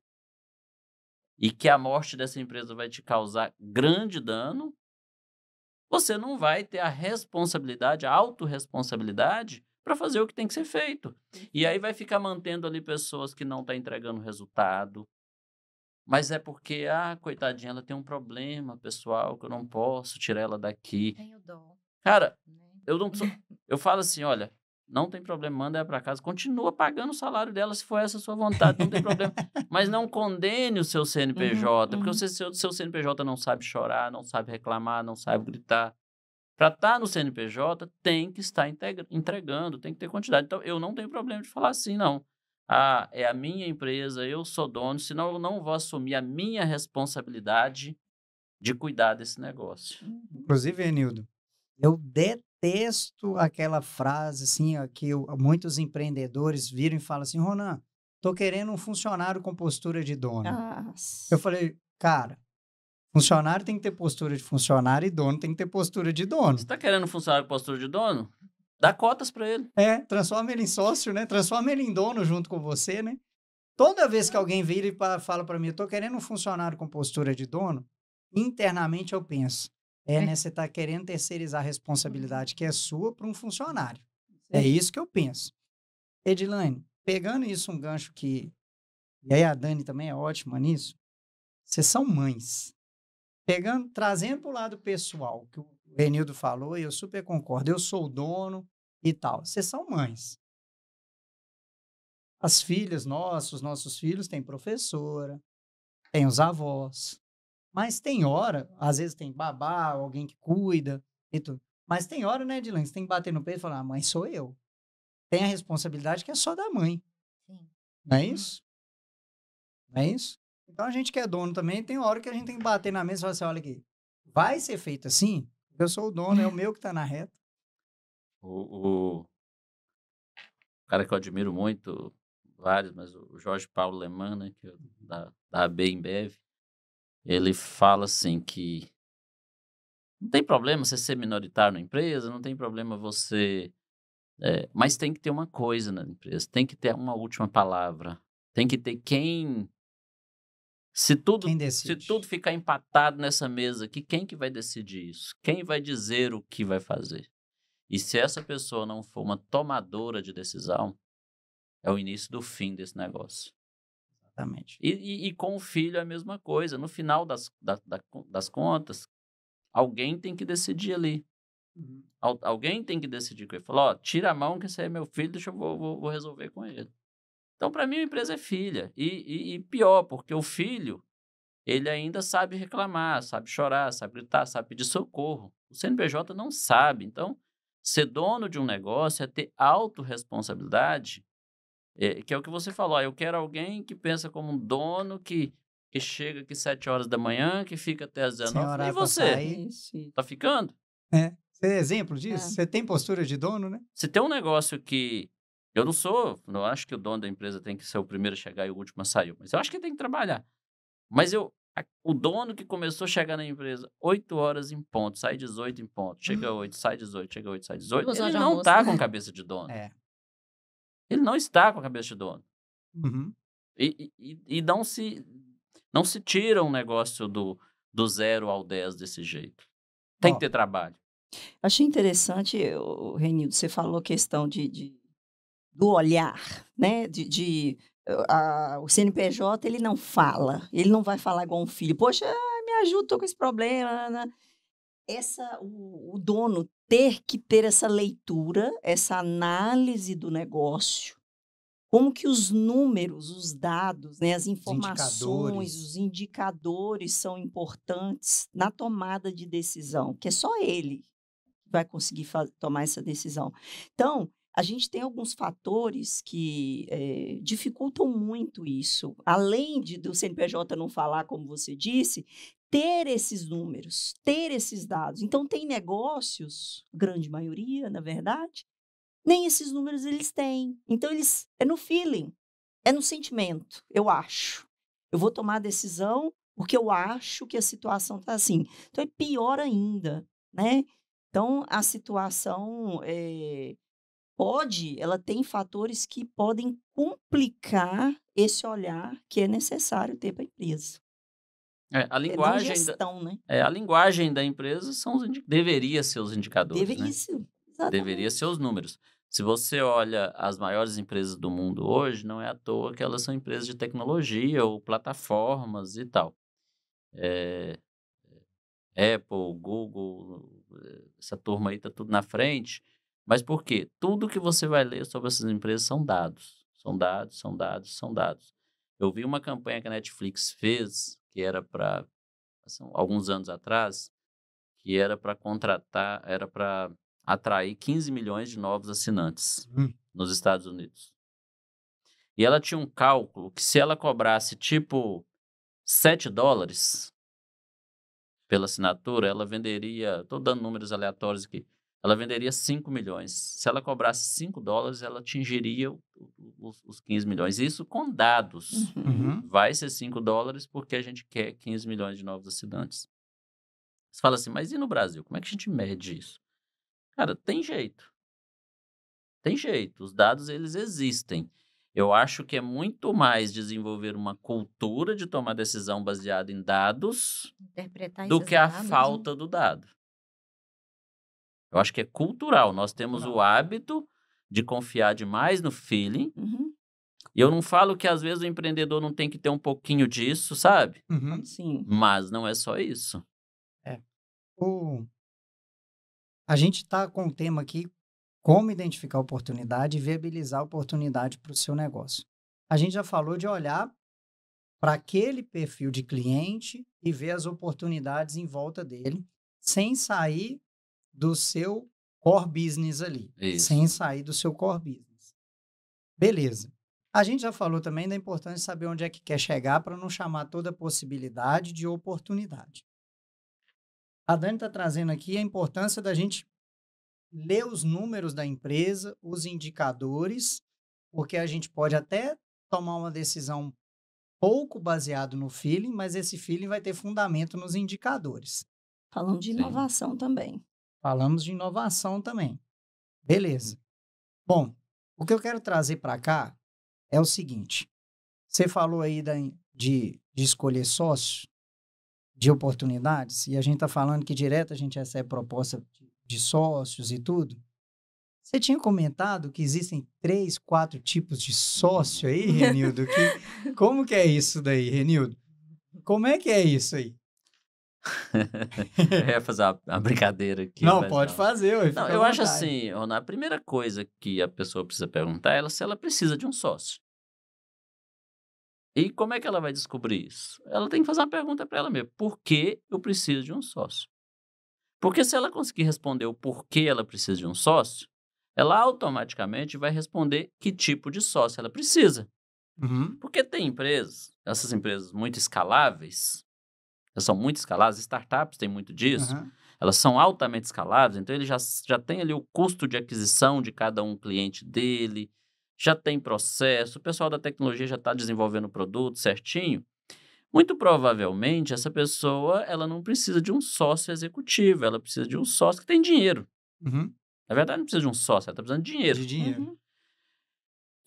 e que a morte dessa empresa vai te causar grande dano, você não vai ter a responsabilidade, a autorresponsabilidade para fazer o que tem que ser feito. E aí vai ficar mantendo ali pessoas que não estão entregando resultado, mas é porque, coitadinha, ela tem um problema pessoal que eu não posso tirar ela daqui. Tenho dó. Cara, eu falo assim, olha, não tem problema, manda ela para casa, continua pagando o salário dela se for essa a sua vontade, não tem problema. Mas não condene o seu CNPJ, porque o seu CNPJ não sabe chorar, não sabe reclamar, não sabe gritar. Para estar no CNPJ, tem que estar entregando, tem que ter quantidade. Então, eu não tenho problema de falar assim, não. É a minha empresa, eu sou dono, senão eu não vou assumir a minha responsabilidade de cuidar desse negócio. Inclusive, Renildo, eu detesto aquela frase assim, ó, que muitos empreendedores viram e falam assim, Ronan, tô querendo um funcionário com postura de dono. Eu falei, cara, funcionário tem que ter postura de funcionário e dono tem que ter postura de dono. Você está querendo um funcionário com postura de dono? Dá cotas para ele. Transforma ele em sócio, né? Transforma ele em dono junto com você, né? Toda vez que alguém vira e fala para mim, eu tô querendo um funcionário com postura de dono, internamente eu penso, né? Você tá querendo terceirizar a responsabilidade que é sua para um funcionário. É isso que eu penso. Edilane, pegando isso um gancho que... E aí a Dani também é ótima nisso. Vocês são mães. Trazendo para o lado pessoal, que o Renildo falou, e eu super concordo. Eu sou o dono e tal. Vocês são mães. As filhas nossos filhos têm professora, tem os avós. Mas tem hora, às vezes tem babá, alguém que cuida e tudo. Mas tem hora, né, Edilane, você tem que bater no peito e falar, mãe sou eu. Tem a responsabilidade que é só da mãe. Sim. Não é isso? Não é isso? Então, a gente que é dono também, tem hora que a gente tem que bater na mesa e falar assim, olha aqui, vai ser feito assim? Eu sou o dono, é o meu que tá na reta. O cara que eu admiro muito, vários, mas o Jorge Paulo Lemann, né, que da AB InBev, ele fala assim que não tem problema você ser minoritário na empresa, não tem problema você... mas tem que ter uma coisa na empresa, tem que ter uma última palavra, tem que ter quem... Se Quem decide? tudo ficar empatado nessa mesa aqui, quem que vai decidir isso? Quem vai dizer o que vai fazer? E se essa pessoa não for uma tomadora de decisão, é o início do fim desse negócio. Exatamente. E com o filho é a mesma coisa. No final das contas, alguém tem que decidir ali. Alguém tem que decidir. Ele falou, tira a mão que esse aí é meu filho, deixa eu vou resolver com ele. Então, para mim, a empresa é filha. E pior, porque o filho, ele ainda sabe reclamar, sabe chorar, sabe gritar, sabe pedir socorro. O CNPJ não sabe. Então, ser dono de um negócio é ter autorresponsabilidade, que é o que você falou. Eu quero alguém que pensa como um dono, que chega aqui 7 horas da manhã, que fica até às 19. E você? Tá ficando? Você é exemplo disso? Você tem postura de dono, né? Se tem um negócio que... Eu não acho que o dono da empresa tem que ser o primeiro a chegar e o último a sair, mas eu acho que ele tem que trabalhar. Mas o dono que começou a chegar na empresa 8 horas em ponto, sai 18 em ponto, chega 8, sai 18, chega 8, sai 18, ele não está com cabeça de dono. Ele não está com a cabeça de dono. E não se tira um negócio do 0 ao 10 desse jeito. Tem que ter trabalho. Achei interessante, Renildo, você falou a questão do olhar, né? O CNPJ, ele não fala, ele não vai falar igual um filho. Poxa, me ajuda, tô com esse problema. Né? O dono ter que ter essa leitura, essa análise do negócio, como que os números, os dados, né, as informações, os indicadores são importantes na tomada de decisão, que é só ele que vai conseguir tomar essa decisão. Então, a gente tem alguns fatores que dificultam muito isso. Além do CNPJ não falar, como você disse, ter esses números, ter esses dados. Então, tem negócios, grande maioria, na verdade, nem esses números eles têm. Então, é no feeling, é no sentimento, eu acho. Eu vou tomar a decisão porque eu acho que a situação está assim. Então, é pior ainda, né? Então, a situação... ela tem fatores que podem complicar esse olhar que é necessário ter para a empresa. A linguagem, gestão, né? A linguagem da empresa deveria ser os indicadores. Deveria ser, exatamente. Deveria ser os números. Se você olha as maiores empresas do mundo hoje, não é à toa que elas são empresas de tecnologia ou plataformas e tal. Apple, Google, essa turma aí está tudo na frente. Mas por quê? Tudo que você vai ler sobre essas empresas são dados. São dados, são dados, são dados. Eu vi uma campanha que a Netflix fez, que era para, alguns anos atrás, que era para atrair 15 milhões de novos assinantes nos Estados Unidos. E ela tinha um cálculo que se ela cobrasse tipo $7 pela assinatura, ela venderia, estou dando números aleatórios aqui, ela venderia 5 milhões. Se ela cobrasse $5, ela atingiria os 15 milhões. Isso com dados. Vai ser $5 porque a gente quer 15 milhões de novos assinantes. Você fala assim, mas e no Brasil? Como é que a gente mede isso? Cara, tem jeito. Tem jeito. Os dados, eles existem. Eu acho que é muito mais desenvolver uma cultura de tomar decisão baseada em dados do que a falta do dado. Eu acho que é cultural. Nós temos o hábito de confiar demais no feeling. E eu não falo que às vezes o empreendedor não tem que ter um pouquinho disso, sabe? Sim. Mas não é só isso. A gente está com o tema aqui, como identificar a oportunidade e viabilizar a oportunidade para o seu negócio. A gente já falou de olhar para aquele perfil de cliente e ver as oportunidades em volta dele, sem sair do seu core business ali. Isso. Sem sair do seu core business. Beleza. A gente já falou também da importância de saber onde é que quer chegar para não chamar toda possibilidade de oportunidade. A Dani está trazendo aqui a importância da gente ler os números da empresa, os indicadores, porque a gente pode até tomar uma decisão pouco baseado no feeling, mas esse feeling vai ter fundamento nos indicadores. Falando de Sim. inovação também. Falamos de inovação também. Beleza. Bom, o que eu quero trazer para cá é o seguinte. Você falou aí de escolher sócio, de oportunidades, e a gente está falando que direto a gente recebe proposta de sócios e tudo. Você tinha comentado que existem 3, 4 tipos de sócio aí, Renildo? Como que é isso daí, Renildo? Como é que é isso aí? Eu ia fazer uma brincadeira aqui, Não, mas pode não. fazer, ué, Não, fica à eu acho vontade. assim, Rona, a primeira coisa que a pessoa precisa perguntar é se ela precisa de um sócio. E como é que ela vai descobrir isso? Ela tem que fazer uma pergunta para ela mesma. Por que eu preciso de um sócio? Porque se ela conseguir responder o porquê ela precisa de um sócio, ela automaticamente vai responder que tipo de sócio ela precisa. Uhum, Porque tem empresas, essas empresas muito escaláveis, elas são muito escaláveis, startups têm muito disso, aham, elas são altamente escaláveis, então ele já tem ali o custo de aquisição de cada um cliente dele, já tem processo, o pessoal da tecnologia já está desenvolvendo o produto certinho. Muito provavelmente, essa pessoa ela não precisa de um sócio executivo, ela precisa de um sócio que tem dinheiro. uhum, Na verdade, não precisa de um sócio, ela está precisando de dinheiro. de dinheiro. Uhum.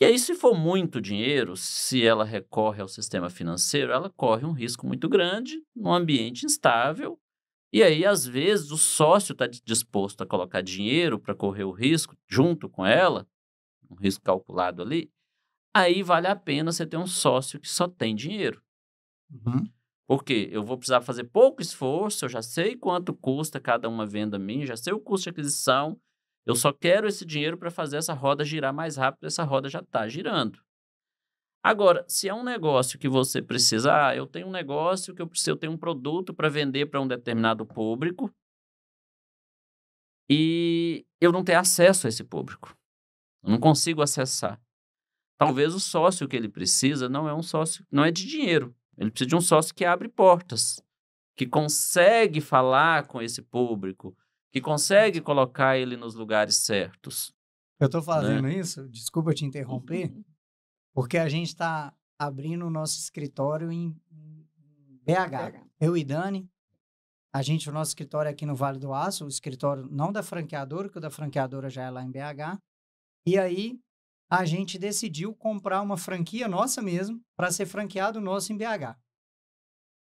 E aí, se for muito dinheiro, se ela recorre ao sistema financeiro, ela corre um risco muito grande num ambiente instável. E aí, às vezes, o sócio está disposto a colocar dinheiro para correr o risco junto com ela, um risco calculado ali. Aí vale a pena você ter um sócio que só tem dinheiro. Uhum, Porque eu vou precisar fazer pouco esforço, eu já sei quanto custa cada uma venda minha, já sei o custo de aquisição, eu só quero esse dinheiro para fazer essa roda girar mais rápido, essa roda já está girando. Agora, se é um negócio que você precisa, eu tenho um negócio que eu tenho um produto para vender para um determinado público e eu não tenho acesso a esse público, eu não consigo acessar. Talvez o sócio que ele precisa não é um sócio, não é de dinheiro, ele precisa de um sócio que abre portas, que consegue falar com esse público, que consegue colocar ele nos lugares certos, Eu estou né? fazendo isso, desculpa te interromper, porque a gente está abrindo o nosso escritório em BH. BH. Eu e Dani, o nosso escritório é aqui no Vale do Aço, o escritório não da franqueadora, que o da franqueadora já é lá em BH. E aí, a gente decidiu comprar uma franquia nossa mesmo, para ser franqueado nosso em BH.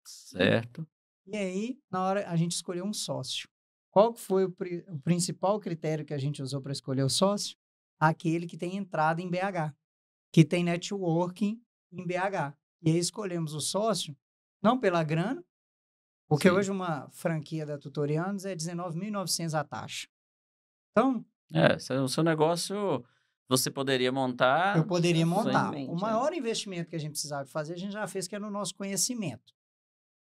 Certo? E aí, na hora, a gente escolheu um sócio. Qual que foi o principal critério que a gente usou para escolher o sócio? Aquele que tem entrada em BH, que tem networking em BH. E aí escolhemos o sócio, não pela grana, porque Sim. hoje uma franquia da Tutorianos é 19.900 a taxa. Então, O seu negócio você poderia montar eu poderia montar. O Facilmente, é. maior investimento que a gente precisava fazer, a gente já fez, que é no nosso conhecimento.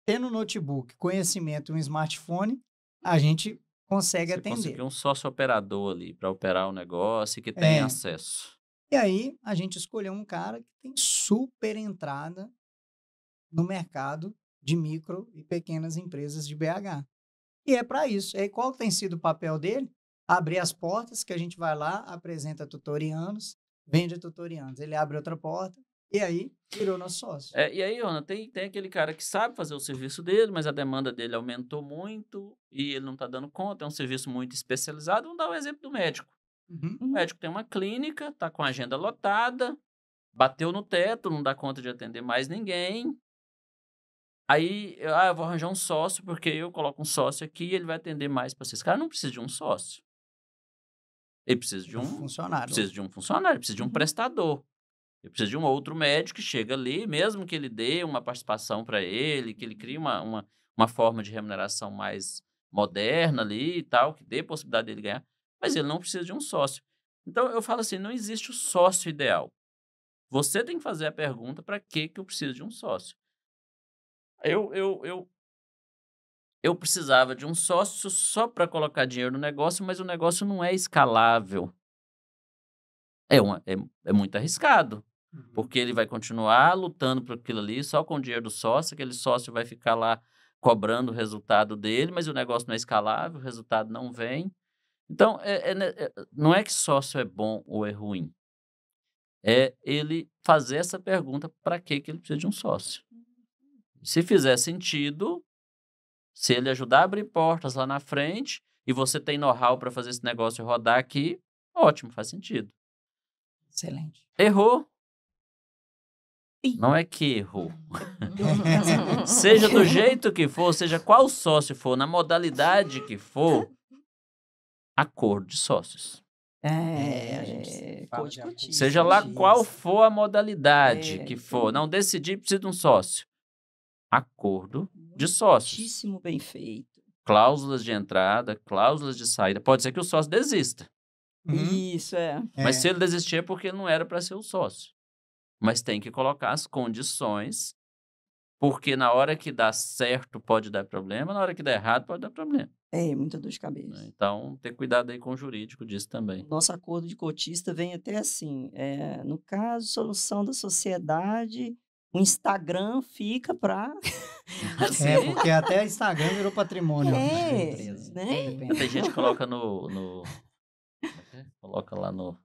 Tendo notebook, conhecimento e um smartphone, a gente consegue Você atender. conseguiu um sócio operador ali para operar o negócio e que tem É. acesso. E aí, a gente escolheu um cara que tem super entrada no mercado de micro e pequenas empresas de BH. E é para isso. E aí, qual tem sido o papel dele? Abrir as portas, que a gente vai lá, apresenta tutorianos, vende tutorianos. Ele abre outra porta e aí virou nosso sócio. E aí, Rona, tem aquele cara que sabe fazer o serviço dele, mas a demanda dele aumentou muito e ele não está dando conta, é um serviço muito especializado. Vamos dar o exemplo do médico. Uhum. O médico tem uma clínica, está com a agenda lotada, bateu no teto, não dá conta de atender mais ninguém. Aí, eu vou arranjar um sócio, porque eu coloco um sócio aqui e ele vai atender mais pacientes. Esse cara não precisa de um sócio. Ele precisa de um funcionário. precisa de um funcionário, precisa de um Uhum. prestador. Ele precisa de um outro médico que chega ali, mesmo que ele dê uma participação para ele, que ele crie uma forma de remuneração mais moderna ali e tal, que dê possibilidade dele ganhar, mas ele não precisa de um sócio. Então, eu falo assim, não existe o sócio ideal. Você tem que fazer a pergunta, para que eu preciso de um sócio? Eu precisava de um sócio só para colocar dinheiro no negócio, mas o negócio não é escalável. É muito arriscado, Uhum. porque ele vai continuar lutando por aquilo ali só com o dinheiro do sócio, aquele sócio vai ficar lá cobrando o resultado dele, mas o negócio não é escalável, o resultado não vem. Então, não é que sócio é bom ou é ruim. é ele fazer essa pergunta para que ele precisa de um sócio. Se fizer sentido, se ele ajudar a abrir portas lá na frente e você tem know-how para fazer esse negócio rodar aqui, ótimo, faz sentido. Excelente. Errou. Não é que errou. Seja do jeito que for, seja qual sócio for, na modalidade que for, acordo de sócios. A gente fala Code de cotismo. Seja lá Isso. qual for a modalidade que isso for. aí. Não decidir, precisa de um sócio. Acordo de sócios. Muitíssimo bem feito. Cláusulas de entrada, cláusulas de saída. Pode ser que o sócio desista. Uhum. Isso, Mas se ele desistir é porque ele não era para ser o sócio. Mas tem que colocar as condições, porque na hora que dá certo pode dar problema, na hora que dá errado pode dar problema. muita dor de cabeça. Né? Então, ter cuidado aí com o jurídico disso também. Nosso acordo de cotista vem até assim, no caso, solução da sociedade, o Instagram fica para... Porque até Instagram virou patrimônio da É, empresa. né? Depende. Tem gente que coloca coloca lá no...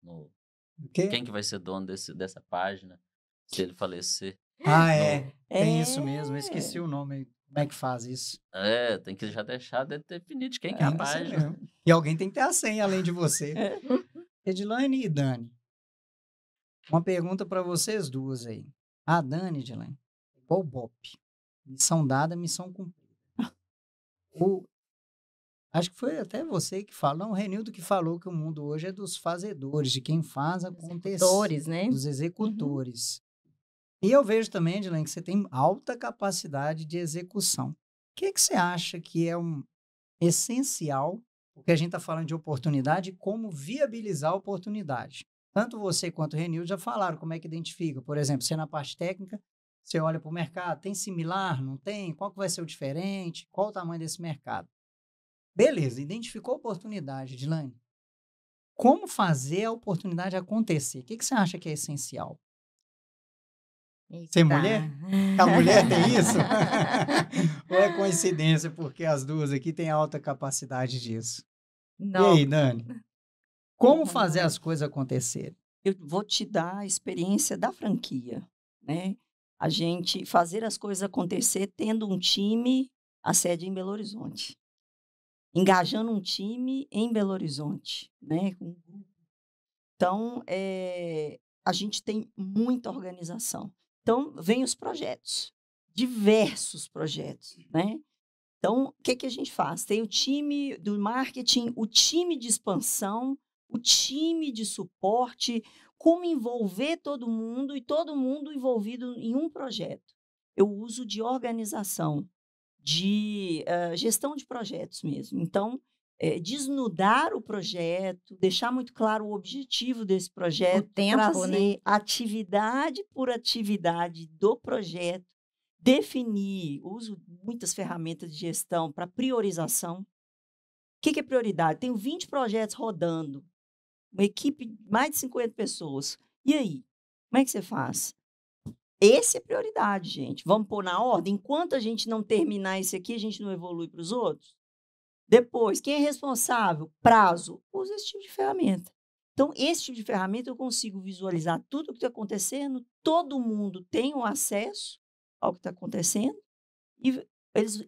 O quê? Quem que vai ser dono dessa página se ele falecer? Ah, é. Tem É. isso mesmo. Eu esqueci o nome. Como é que faz isso? Tem que já deixar definido de quem que é a Isso página. mesmo. E alguém tem que ter a senha além de você. É. Edilane e Dani. Uma pergunta para vocês duas aí. A Dani, Edilane, igual o Bop. Missão dada, missão cumprida. Acho que foi até você que falou, não, o Renildo que falou que o mundo hoje é dos fazedores, de quem faz acontecer. Executores, né? Dos executores. E eu vejo também, Edilene, que você tem alta capacidade de execução. O que você acha que é essencial, porque a gente está falando de oportunidade, como viabilizar a oportunidade? Tanto você quanto o Renildo já falaram como é que identifica. Por exemplo, você na parte técnica, você olha para o mercado, tem similar, não tem? Qual que vai ser o diferente? Qual o tamanho desse mercado? Beleza, identificou a oportunidade, Edilane. Como fazer a oportunidade acontecer? O que você acha que é essencial? Ser mulher? A mulher tem isso? Ou é coincidência, porque as duas aqui têm alta capacidade disso? Não. E aí, Dani? Como fazer as coisas acontecerem? Eu vou te dar a experiência da franquia, né? A gente fazer as coisas acontecer tendo um time, a sede em Belo Horizonte. Engajando um time em Belo Horizonte, né? Então, a gente tem muita organização. Então, vem os projetos, diversos projetos, né? Então, o que a gente faz? Tem o time do marketing, o time de expansão, o time de suporte, como envolver todo mundo e todo mundo envolvido em um projeto. Eu uso de organização, de gestão de projetos mesmo. Então, desnudar o projeto, deixar muito claro o objetivo desse projeto, trazer atividade por atividade do projeto, definir, uso muitas ferramentas de gestão para priorização. O que é prioridade? Tenho 20 projetos rodando, uma equipe de mais de 50 pessoas. E aí? Como é que você faz? Esse é prioridade, gente. Vamos pôr na ordem? Enquanto a gente não terminar esse aqui, a gente não evolui para os outros? Depois, quem é responsável? Prazo. Usa esse tipo de ferramenta. Então, esse tipo de ferramenta eu consigo visualizar tudo o que está acontecendo, todo mundo tem o acesso ao que está acontecendo e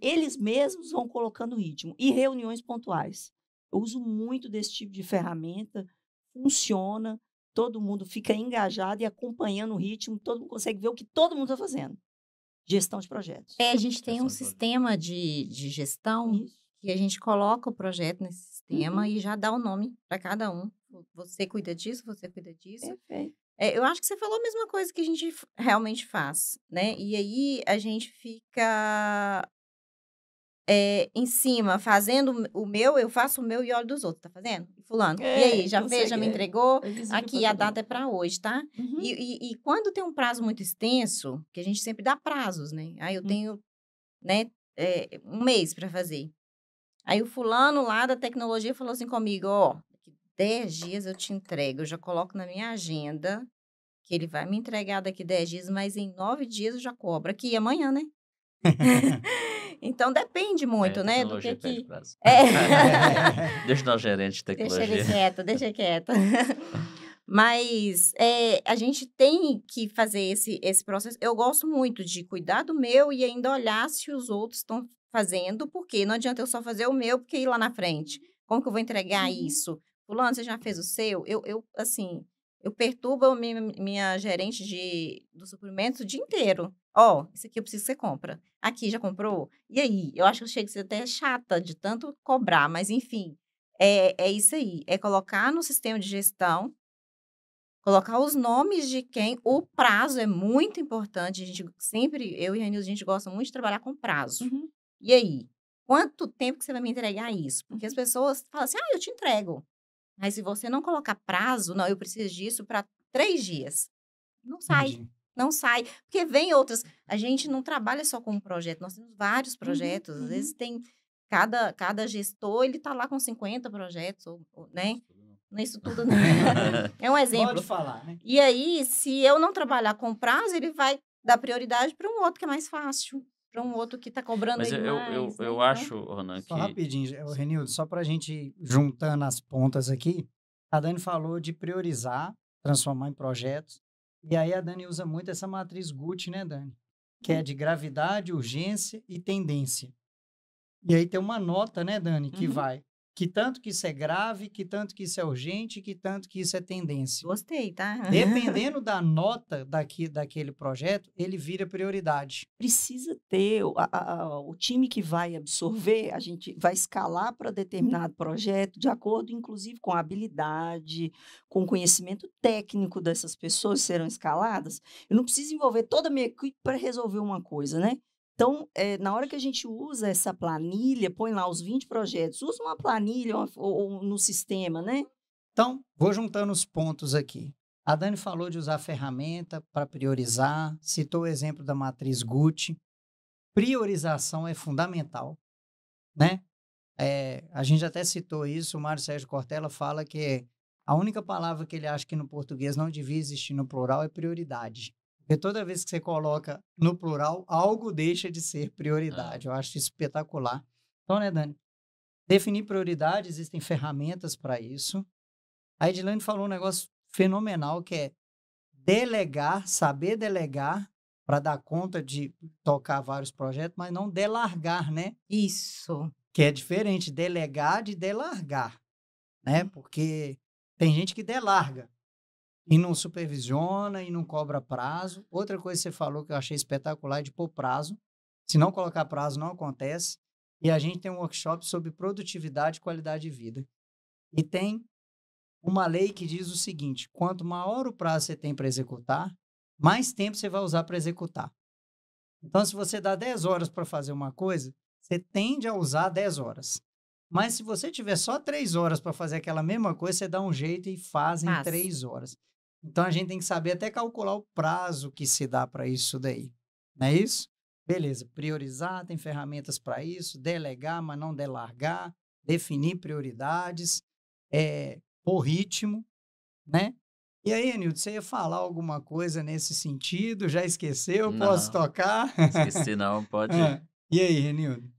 eles mesmos vão colocando ritmo. E reuniões pontuais. Eu uso muito desse tipo de ferramenta, funciona, todo mundo fica engajado e acompanhando o ritmo, todo mundo consegue ver o que todo mundo está fazendo. Gestão de projetos. A gente tem um sistema de gestão. Isso. Que a gente coloca o projeto nesse sistema e já dá o nome para cada um. Você cuida disso, você cuida disso. Perfeito. Eu acho que você falou a mesma coisa que a gente realmente faz, né? E aí a gente fica em cima, fazendo o meu, eu faço o meu e olho dos outros, tá fazendo? Fulano, e aí, já fez, já me entregou? Aqui, a data é para hoje, tá? Uhum. E quando tem um prazo muito extenso, que a gente sempre dá prazos, né? Aí eu tenho, né, um mês para fazer. Aí o fulano lá da tecnologia falou assim comigo, daqui 10 dias eu te entrego, eu já coloco na minha agenda que ele vai me entregar daqui 10 dias, mas em 9 dias eu já cobro aqui amanhã, né? Então depende muito, né? Do que Deixa o nosso gerente de tecnologia. Deixa ele quieto. Mas a gente tem que fazer esse processo. Eu gosto muito de cuidar do meu e ainda olhar se os outros estão fazendo, porque não adianta eu só fazer o meu, porque ir lá na frente. Como que eu vou entregar isso? Fulano, você já fez o seu? Assim, eu perturbo a minha gerente do suprimento o dia inteiro. Ó, isso aqui eu preciso que você compra. Aqui, já comprou? E aí? Eu acho que eu chego a ser até chata de tanto cobrar, mas enfim, é isso aí. É colocar no sistema de gestão, colocar os nomes de quem, o prazo é muito importante. A gente sempre, eu e a Renilson, a gente gosta muito de trabalhar com prazo. Uhum. E aí? Quanto tempo que você vai me entregar isso? Porque as pessoas falam assim, eu te entrego. Mas se você não colocar prazo, não, eu preciso disso para 3 dias. Não sai, Entendi. não sai. Porque vem outras. A gente não trabalha só com um projeto, nós temos vários projetos. Às uhum. vezes tem. Cada gestor, ele está lá com 50 projetos, né? Não é isso tudo, não. É um exemplo. Pode falar, né? E aí, se eu não trabalhar com prazo, ele vai dar prioridade para um outro que é mais fácil, para um outro que está cobrando Mas ele eu, mais, eu, né? eu Então, acho, Ronan, Só que... rapidinho, Renildo, só para a gente ir juntando as pontas aqui, a Dani falou de priorizar, transformar em projetos, e aí a Dani usa muito essa matriz Gucci, né, Dani? Que é de gravidade, urgência e tendência. E aí tem uma nota, né, Dani, que Uhum. vai, que tanto que isso é grave, que tanto que isso é urgente, que tanto que isso é tendência. gostei, tá? Dependendo da nota daquele projeto, ele vira prioridade. Precisa ter o time que vai absorver, a gente vai escalar para determinado projeto, de acordo, inclusive, com a habilidade, com o conhecimento técnico dessas pessoas que serão escaladas. Eu não preciso envolver toda a minha equipe para resolver uma coisa, né? Então, na hora que a gente usa essa planilha, põe lá os 20 projetos, usa uma planilha ou no sistema, né? Então, vou juntando os pontos aqui. A Dani falou de usar ferramenta para priorizar, citou o exemplo da matriz Gucci. Priorização é fundamental, né? A gente até citou isso, o Mário Sérgio Cortella fala que a única palavra que ele acha que no português não devia existir no plural é prioridade. Porque toda vez que você coloca no plural, algo deixa de ser prioridade. Eu acho isso espetacular. Então, né, Dani? Definir prioridade, existem ferramentas para isso. A Edilane falou um negócio fenomenal que é delegar, saber delegar para dar conta de tocar vários projetos, mas não delargar, né? Isso. Que é diferente, delegar de delargar, né? Porque tem gente que delarga e não supervisiona e não cobra prazo. Outra coisa que você falou que eu achei espetacular é de pôr prazo. Se não colocar prazo, não acontece. E a gente tem um workshop sobre produtividade e qualidade de vida. E tem uma lei que diz o seguinte: quanto maior o prazo você tem para executar, mais tempo você vai usar para executar. Então, se você dá 10 horas para fazer uma coisa, você tende a usar 10 horas. Mas se você tiver só 3 horas para fazer aquela mesma coisa, você dá um jeito e faz em 3 horas. Então, a gente tem que saber até calcular o prazo que se dá para isso daí. Não é isso? Beleza. Priorizar, tem ferramentas para isso. Delegar, mas não delargar. Definir prioridades. Por ritmo, né? E aí, Anildo, você ia falar alguma coisa nesse sentido? Já esqueceu? Posso Não, tocar? esqueci não, pode ir. E aí, Renildo?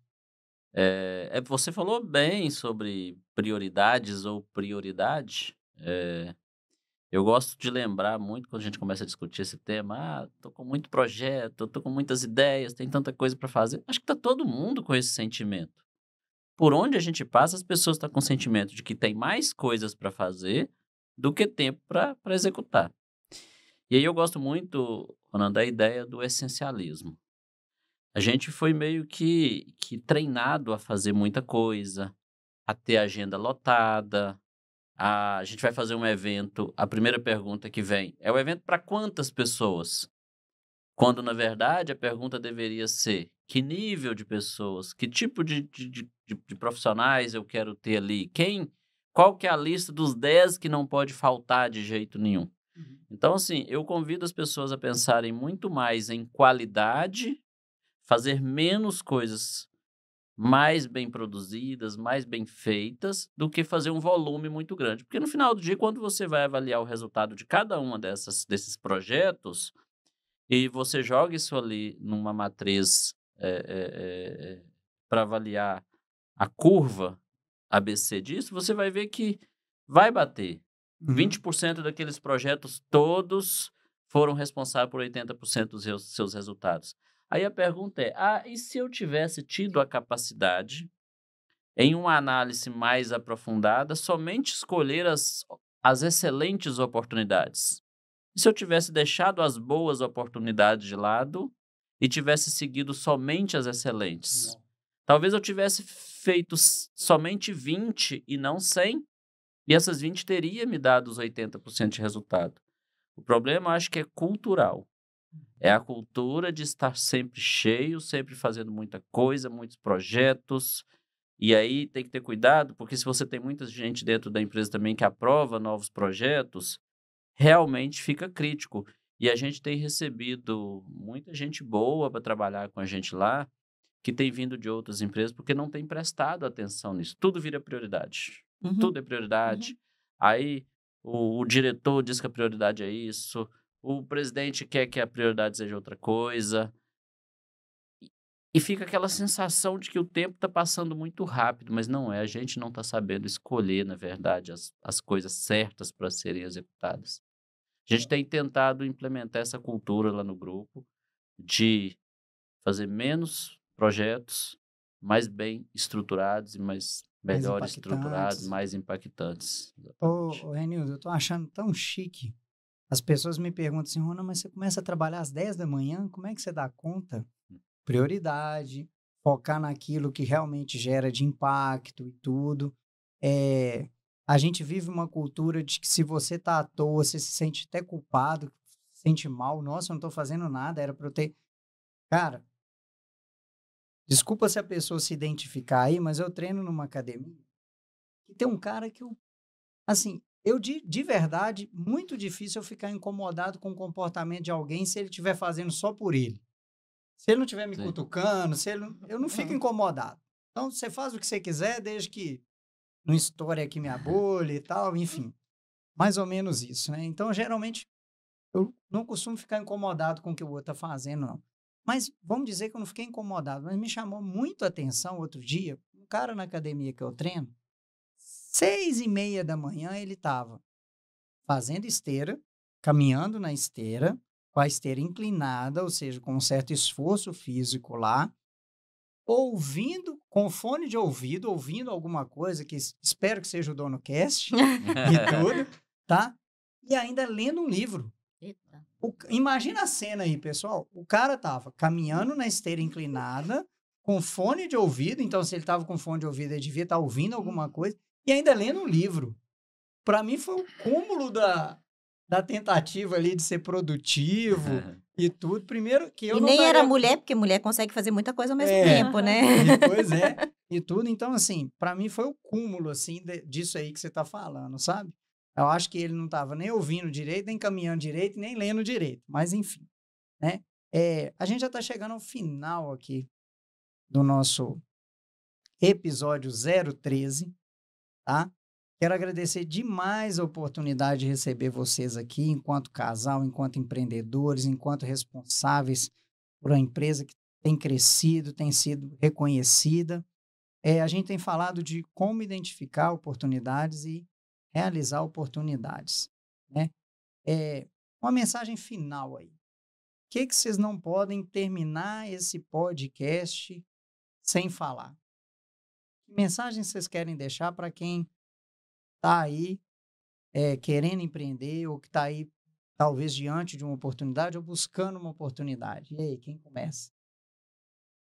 Você falou bem sobre prioridades ou prioridade. Eu gosto de lembrar muito quando a gente começa a discutir esse tema. Tô com muito projeto, tô com muitas ideias, tem tanta coisa para fazer. Acho que tá todo mundo com esse sentimento. Por onde a gente passa, as pessoas estão com o sentimento de que tem mais coisas para fazer do que tempo para executar. E aí eu gosto muito, Ronan, da ideia do essencialismo. A gente foi meio que treinado a fazer muita coisa, a ter agenda lotada. A gente vai fazer um evento, a primeira pergunta que vem é: o evento para quantas pessoas? Quando, na verdade, a pergunta deveria ser: que nível de pessoas, que tipo de profissionais eu quero ter ali? Qual que é a lista dos 10 que não pode faltar de jeito nenhum? Então, assim, eu convido as pessoas a pensarem muito mais em qualidade, fazer menos coisas mais bem produzidas, mais bem feitas, do que fazer um volume muito grande. Porque no final do dia, quando você vai avaliar o resultado de cada uma desses projetos, e você joga isso ali numa matriz para avaliar a curva ABC disso, você vai ver que vai bater. Uhum. 20% daqueles projetos todos foram responsáveis por 80% dos seus resultados. Aí a pergunta é, e se eu tivesse tido a capacidade, em uma análise mais aprofundada, somente escolher as excelentes oportunidades? E se eu tivesse deixado as boas oportunidades de lado e tivesse seguido somente as excelentes? Talvez eu tivesse feito somente 20 e não 100, e essas 20 teria me dado os 80% de resultado. O problema, eu acho que é cultural. É a cultura de estar sempre cheio, sempre fazendo muita coisa, muitos projetos. E aí tem que ter cuidado, porque se você tem muita gente dentro da empresa também que aprova novos projetos, realmente fica crítico. E a gente tem recebido muita gente boa para trabalhar com a gente lá, que tem vindo de outras empresas, porque não tem prestado atenção nisso. Tudo vira prioridade. Uhum. Tudo é prioridade. Aí o diretor diz que a prioridade é isso, o presidente quer que a prioridade seja outra coisa. E fica aquela sensação de que o tempo está passando muito rápido, mas não é. A gente não está sabendo escolher, na verdade, as coisas certas para serem executadas. A gente tem tentado implementar essa cultura lá no grupo de fazer menos projetos, mais bem estruturados e melhor estruturados, mais impactantes. Ô, Renildo, eu tô achando tão chique. As pessoas me perguntam assim, Rona, mas você começa a trabalhar às 10 da manhã, como é que você dá conta? Prioridade, focar naquilo que realmente gera de impacto e tudo. A gente vive uma cultura de que se você tá à toa, você se sente até culpado, se sente mal. Nossa, eu não tô fazendo nada, era para eu ter... Cara, desculpa se a pessoa se identificar aí, mas eu treino numa academia e tem um cara que eu... Assim, de verdade, muito difícil eu ficar incomodado com o comportamento de alguém se ele estiver fazendo só por ele. Se ele não estiver me cutucando, eu não fico incomodado. Então, você faz o que você quiser, desde que não estoure aqui minha bolha e tal, enfim. Mais ou menos isso, né? Então, geralmente, eu não costumo ficar incomodado com o que o outro está fazendo, não. Mas vamos dizer que eu não fiquei incomodado, mas me chamou muito a atenção outro dia, um cara na academia que eu treino, 6:30 da manhã ele estava fazendo esteira, caminhando na esteira, com a esteira inclinada, ou seja, com um certo esforço físico lá, ouvindo, com fone de ouvido, ouvindo alguma coisa, que espero que seja o DonoCast e tudo, tá? E ainda lendo um livro. Eita. Imagina a cena aí, pessoal. O cara tava caminhando na esteira inclinada, com fone de ouvido, então se ele tava com fone de ouvido, ele devia estar ouvindo alguma coisa, e ainda lendo um livro. Para mim foi o cúmulo da tentativa ali de ser produtivo e tudo. Primeiro que eu E não nem daria... era mulher, porque mulher consegue fazer muita coisa ao mesmo tempo, né? Pois é, e tudo. Então, assim, para mim foi o cúmulo, assim, disso aí que você tá falando, sabe? Eu acho que ele não estava nem ouvindo direito, nem caminhando direito, nem lendo direito. Mas, enfim, né? A gente já está chegando ao final aqui do nosso episódio 013, tá? Quero agradecer demais a oportunidade de receber vocês aqui, enquanto casal, enquanto empreendedores, enquanto responsáveis por uma empresa que tem crescido, tem sido reconhecida. A gente tem falado de como identificar oportunidades e realizar oportunidades, né? Uma mensagem final aí. O que vocês não podem terminar esse podcast sem falar? Que mensagem vocês querem deixar para quem está aí querendo empreender ou que está aí talvez diante de uma oportunidade ou buscando uma oportunidade? E aí, quem começa?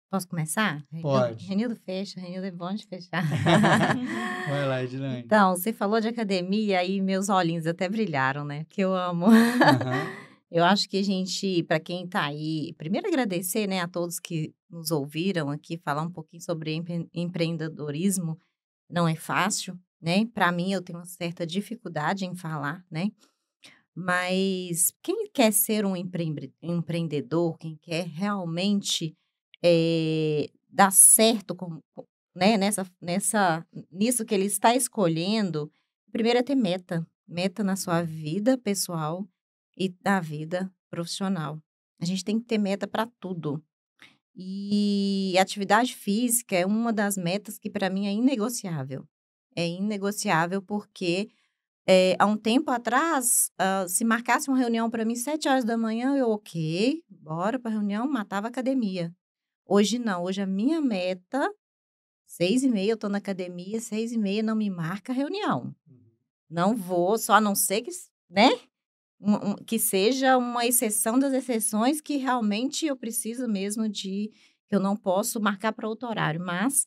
Posso começar? Pode. Renildo fecha, Renildo é bom de fechar. Vai lá, Edilane. Então, você falou de academia e meus olhinhos até brilharam, né? Porque eu amo. Eu acho que a gente, para quem está aí, primeiro agradecer, né, a todos que nos ouviram aqui falar um pouquinho sobre empreendedorismo. Não é fácil, né? Para mim, eu tenho uma certa dificuldade em falar, né? Mas quem quer ser um empreendedor, quem quer realmente dar certo né, nisso que ele está escolhendo, primeiro é ter meta na sua vida pessoal e na vida profissional. A gente tem que ter meta para tudo. E atividade física é uma das metas que para mim é inegociável. É inegociável porque há um tempo atrás, se marcasse uma reunião para mim 7 horas da manhã, eu, ok, bora para reunião, matava a academia. Hoje não, hoje a minha meta, 6h30 eu estou na academia, 6h30 não me marca reunião. Não vou, só a não ser que, né? Que seja uma exceção das exceções que realmente eu preciso mesmo que eu não posso marcar para outro horário, mas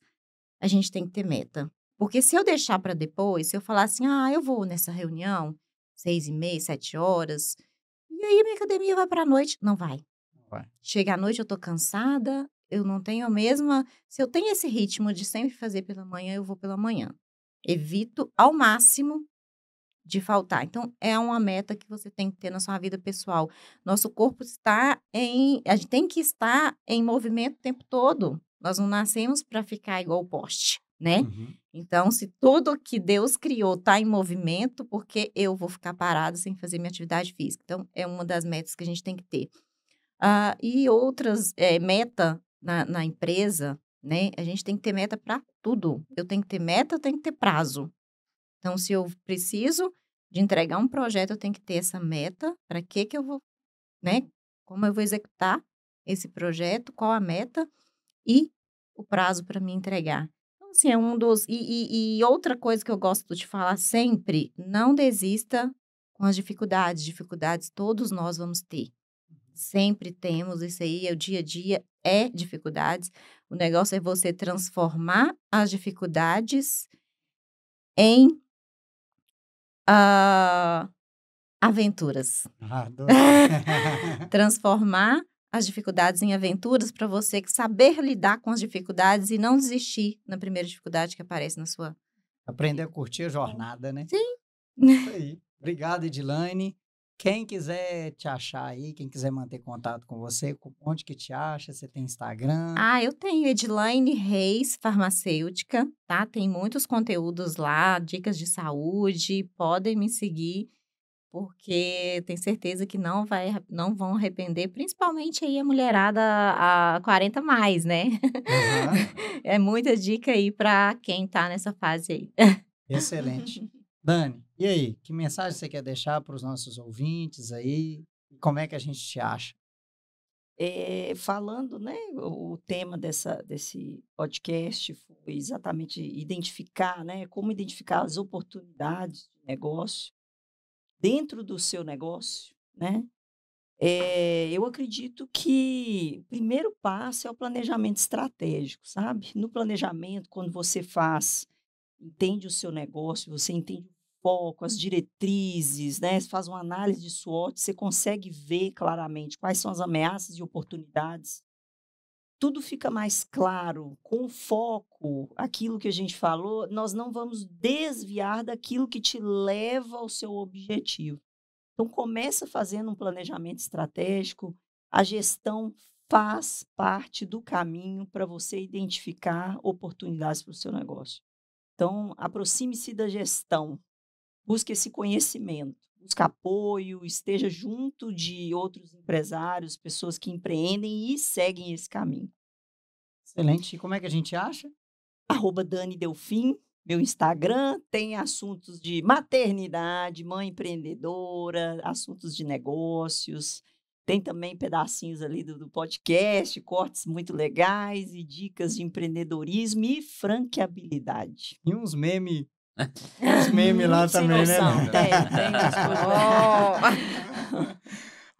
a gente tem que ter meta. Porque se eu deixar para depois, se eu falar assim, eu vou nessa reunião, 6h30, 7 horas, e aí minha academia vai para a noite, não vai. Vai. Chega à noite, eu tô cansada, eu não tenho a mesma. Se eu tenho esse ritmo de sempre fazer pela manhã, eu vou pela manhã. Evito ao máximo de faltar. Então, é uma meta que você tem que ter na sua vida pessoal. Nosso corpo a gente tem que estar em movimento o tempo todo. Nós não nascemos para ficar igual o poste, né? Uhum. Então, se tudo que Deus criou está em movimento, por que eu vou ficar parada sem fazer minha atividade física? Então, é uma das metas que a gente tem que ter. E outras, meta na empresa, né? A gente tem que ter meta para tudo. Eu tenho que ter meta, eu tenho que ter prazo. Então, se eu preciso de entregar um projeto, eu tenho que ter essa meta, para que eu vou, né? Como eu vou executar esse projeto, qual a meta e o prazo para me entregar. Então, assim, é um dos. E outra coisa que eu gosto de falar sempre: não desista com as dificuldades. Dificuldades todos nós vamos ter. Sempre temos, isso aí é o dia a dia, é dificuldades. O negócio é você transformar as dificuldades em aventuras. Adorei. Transformar as dificuldades em aventuras para você saber lidar com as dificuldades e não desistir na primeira dificuldade que aparece na sua. Aprender a curtir a jornada, né? Sim. Isso aí. Obrigado, Edilane. Quem quiser te achar aí, quem quiser manter contato com você, onde que te acha? Você tem Instagram? Eu tenho Edilaine Reis Farmacêutica, tá? Tem muitos conteúdos lá, dicas de saúde, podem me seguir, porque tenho certeza que não vão arrepender, principalmente aí a mulherada a 40 mais, né? Aham. É muita dica aí para quem tá nessa fase aí. Excelente. Dani, e aí? Que mensagem você quer deixar para os nossos ouvintes aí? E como é que a gente te acha? Falando, né, o tema desse podcast foi exatamente identificar, né, como identificar as oportunidades de negócio dentro do seu negócio, né? Eu acredito que o primeiro passo é o planejamento estratégico, sabe? No planejamento, quando você entende o seu negócio, você entende o foco, as diretrizes, né? Você faz uma análise de SWOT, você consegue ver claramente quais são as ameaças e oportunidades. Tudo fica mais claro, com foco, aquilo que a gente falou, nós não vamos desviar daquilo que te leva ao seu objetivo. Então, começa fazendo um planejamento estratégico, a gestão faz parte do caminho para você identificar oportunidades para o seu negócio. Então, aproxime-se da gestão, busque esse conhecimento, busque apoio, esteja junto de outros empresários, pessoas que empreendem e seguem esse caminho. Excelente. E como é que a gente acha? @Dani Delfim, meu Instagram, tem assuntos de maternidade, mãe empreendedora, assuntos de negócios, tem também pedacinhos ali do podcast, cortes muito legais e dicas de empreendedorismo e franqueabilidade. E uns memes lá Sem também, né? noção, Nanda? tem umas coisas.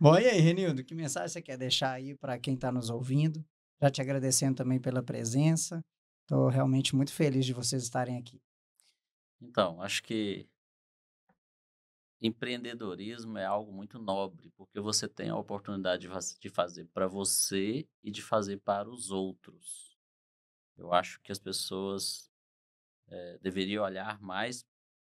Bom, e aí, Renildo, que mensagem você quer deixar aí para quem está nos ouvindo? Já te agradecendo também pela presença. Estou realmente muito feliz de vocês estarem aqui. Então, acho que empreendedorismo é algo muito nobre, porque você tem a oportunidade de fazer para você e de fazer para os outros. Eu acho que as pessoas deveriam olhar mais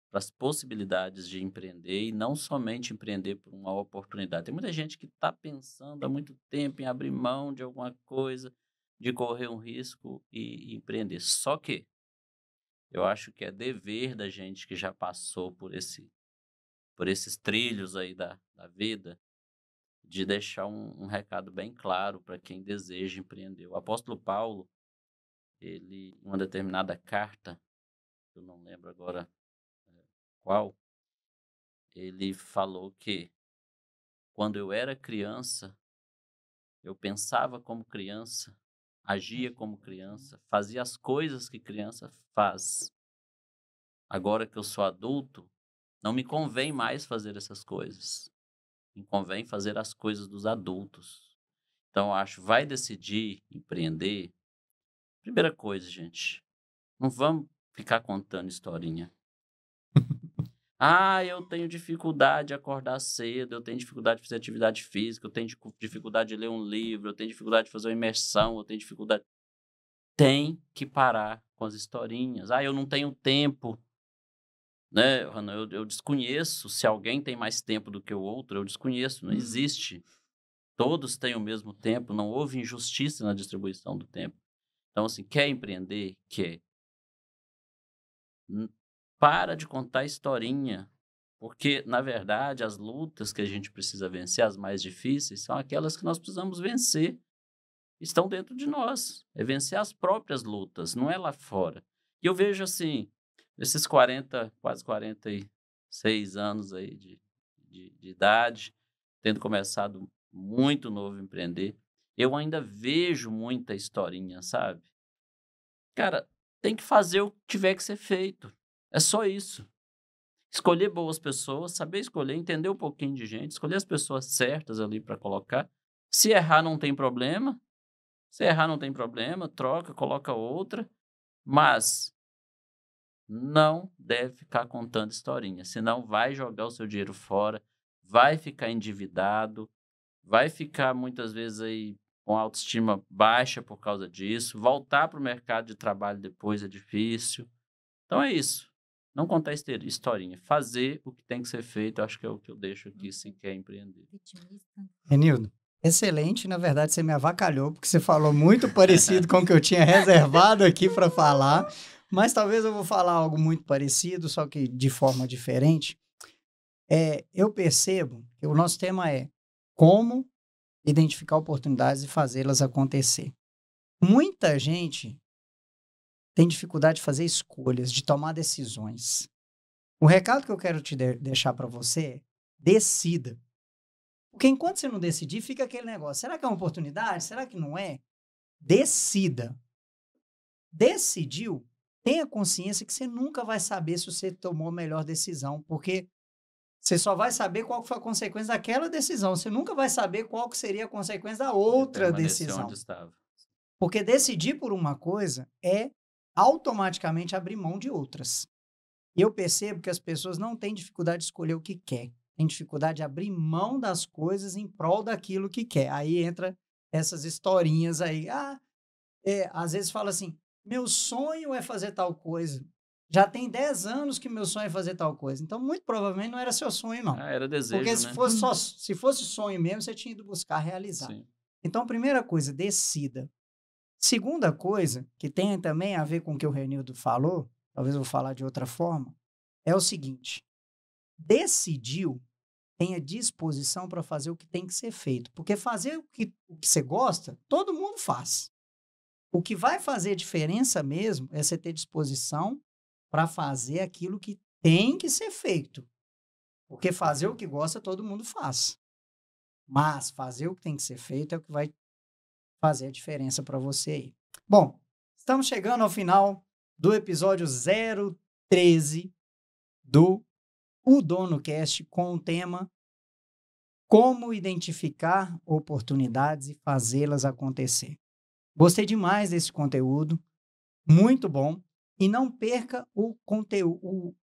para as possibilidades de empreender e não somente empreender por uma oportunidade. Tem muita gente que está pensando há muito tempo em abrir mão de alguma coisa, de correr um risco e empreender. Só que eu acho que é dever da gente que já passou por esses trilhos aí da vida, de deixar um recado bem claro para quem deseja empreender. O apóstolo Paulo, ele, em uma determinada carta, eu não lembro agora qual, ele falou que quando eu era criança, eu pensava como criança, agia como criança, fazia as coisas que criança faz. Agora que eu sou adulto, não me convém mais fazer essas coisas. Me convém fazer as coisas dos adultos. Então, eu acho, vai decidir empreender. Primeira coisa, gente, não vamos ficar contando historinha. Ah, eu tenho dificuldade de acordar cedo, eu tenho dificuldade de fazer atividade física, eu tenho dificuldade de ler um livro, eu tenho dificuldade de fazer uma imersão, eu tenho dificuldade. Tem que parar com as historinhas. Ah, eu não tenho tempo, né, Rana? Eu desconheço se alguém tem mais tempo do que o outro, eu desconheço, não existe. Todos têm o mesmo tempo, não houve injustiça na distribuição do tempo. Então, assim, quer empreender? Quer. Para de contar historinha, porque, na verdade, as lutas que a gente precisa vencer, as mais difíceis, são aquelas que nós precisamos vencer. Estão dentro de nós. É vencer as próprias lutas, não é lá fora. E eu vejo, assim, esses 40, quase 46 anos aí de idade, tendo começado muito novo a empreender, eu ainda vejo muita historinha, sabe? Cara, tem que fazer o que tiver que ser feito. É só isso. Escolher boas pessoas, saber escolher, entender um pouquinho de gente, escolher as pessoas certas ali para colocar. Se errar, não tem problema. Se errar, não tem problema, troca, coloca outra. Mas não deve ficar contando historinha, senão vai jogar o seu dinheiro fora, vai ficar endividado, vai ficar muitas vezes aí com a autoestima baixa por causa disso. Voltar para o mercado de trabalho depois é difícil. Então é isso. Não contar historinha. Fazer o que tem que ser feito, acho que é o que eu deixo aqui se quer empreender. Renildo, excelente. Na verdade, você me avacalhou, porque você falou muito parecido com o que eu tinha reservado aqui para falar. Mas talvez eu vou falar algo muito parecido, só que de forma diferente. Eu percebo que o nosso tema é como identificar oportunidades e fazê-las acontecer. Muita gente tem dificuldade de fazer escolhas, de tomar decisões. O recado que eu quero te deixar para você é: decida. Porque enquanto você não decidir, fica aquele negócio. Será que é uma oportunidade? Será que não é? Decida. Decidiu, tenha consciência que você nunca vai saber se você tomou a melhor decisão, porque você só vai saber qual foi a consequência daquela decisão. Você nunca vai saber qual que seria a consequência da outra decisão. Onde estava. Porque decidir por uma coisa é automaticamente abrir mão de outras. E eu percebo que as pessoas não têm dificuldade de escolher o que quer. Têm dificuldade de abrir mão das coisas em prol daquilo que quer. Aí entra essas historinhas aí. Às vezes fala assim, meu sonho é fazer tal coisa. Já tem 10 anos que meu sonho é fazer tal coisa. Então, muito provavelmente não era seu sonho, não. Era desejo, porque né? se fosse sonho mesmo, você tinha ido buscar realizar. Sim. Então, primeira coisa, decida. Segunda coisa, que tem também a ver com o que o Renildo falou, talvez eu vou falar de outra forma, é o seguinte: decidiu, tenha disposição para fazer o que tem que ser feito. Porque fazer o que você gosta, todo mundo faz. O que vai fazer diferença mesmo é você ter disposição para fazer aquilo que tem que ser feito. Porque fazer o que gosta, todo mundo faz. Mas fazer o que tem que ser feito é o que vai fazer a diferença para você aí. Bom, estamos chegando ao final do episódio 013 do O Dono Cast com o tema Como Identificar Oportunidades e Fazê-las Acontecer. Gostei demais desse conteúdo, muito bom. E não perca o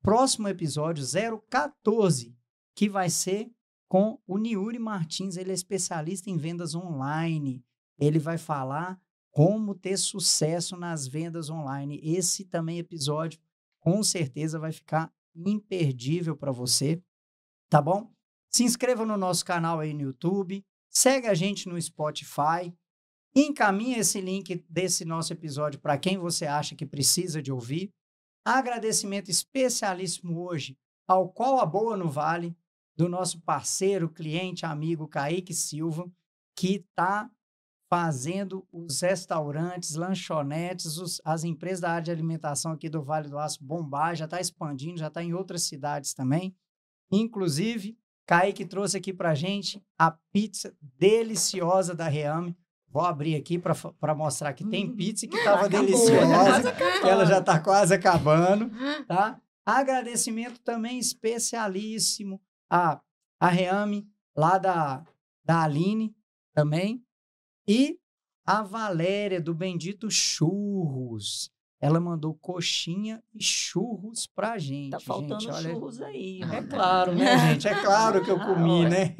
próximo episódio 014, que vai ser com o Niuri Martins. Ele é especialista em vendas online. Ele vai falar como ter sucesso nas vendas online. Esse também episódio, com certeza, vai ficar imperdível para você, tá bom? Se inscreva no nosso canal aí no YouTube, segue a gente no Spotify, encaminhe esse link desse nosso episódio para quem você acha que precisa de ouvir. Agradecimento especialíssimo hoje ao Qual a Boa no Vale, do nosso parceiro, cliente, amigo Kaique Silva, que está fazendo os restaurantes, lanchonetes, as empresas da área de alimentação aqui do Vale do Aço bombar, já está expandindo, já está em outras cidades também. Inclusive, Kaique trouxe aqui pra gente a pizza deliciosa da Reame. Vou abrir aqui para mostrar que tem pizza que estava deliciosa, que ela já está quase acabando, tá? Agradecimento também especialíssimo a Reame, lá da Aline também, e a Valéria, do Bendito Churros. Ela mandou coxinha e churros pra gente. Tá faltando gente, olha, churros aí. É claro, né, gente? É claro que eu comi, né?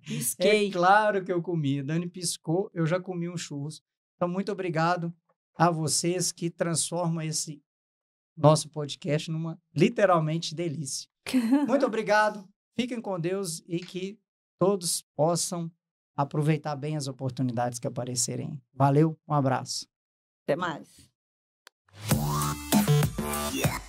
Pisquei. É claro que eu comi. Dani piscou, eu já comi um churros. Então, muito obrigado a vocês que transformam esse nosso podcast numa, literalmente, delícia. Muito obrigado. Fiquem com Deus e que todos possam aproveitar bem as oportunidades que aparecerem. Valeu, um abraço. Até mais. Yeah.